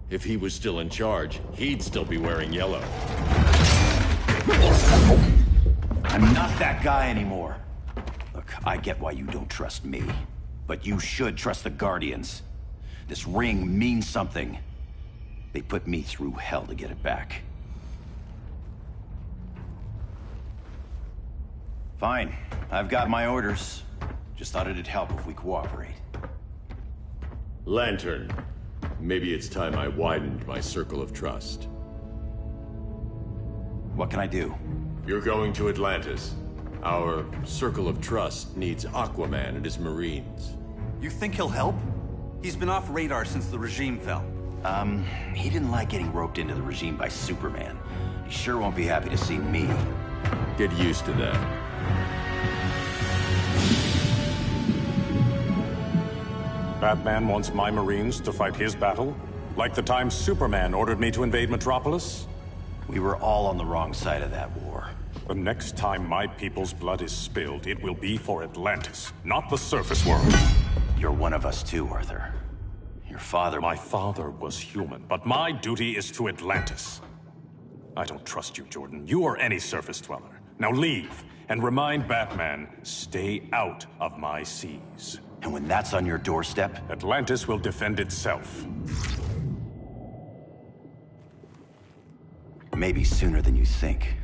[SPEAKER 3] If he was still in charge, he'd still be wearing yellow.
[SPEAKER 9] I'm not that guy anymore. Look, I get why you don't trust me. But you should trust the Guardians. This ring means something. They put me through hell to get it back. Fine. I've got my orders. Just thought it'd help if we cooperate.
[SPEAKER 3] Lantern. Maybe it's time I widened my circle of trust.
[SPEAKER 9] What can I do?
[SPEAKER 3] You're going to Atlantis. Our circle of trust needs Aquaman and his Marines.
[SPEAKER 19] You think he'll help? He's been off radar since the regime fell.
[SPEAKER 9] He didn't like getting roped into the regime by Superman. He sure won't be happy to see me.
[SPEAKER 3] Get used to that.
[SPEAKER 22] Batman wants my Marines to fight his battle? Like the time Superman ordered me to invade Metropolis?
[SPEAKER 9] We were all on the wrong side of that war.
[SPEAKER 22] The next time my people's blood is spilled, it will be for Atlantis, not the surface world.
[SPEAKER 9] You're one of us too, Arthur. Your father...
[SPEAKER 22] My father was human, but my duty is to Atlantis. I don't trust you, Jordan. You or any surface dweller. Now leave, and remind Batman, stay out of my seas.
[SPEAKER 9] And when that's on your doorstep?
[SPEAKER 22] Atlantis will defend itself.
[SPEAKER 9] Maybe sooner than you think.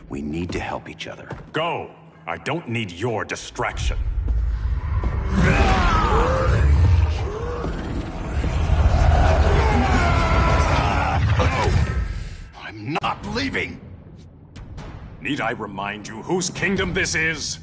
[SPEAKER 9] We need to help each other.
[SPEAKER 22] Go! I don't need your distraction.
[SPEAKER 9] I'm not leaving!
[SPEAKER 22] Need I remind you whose kingdom this is?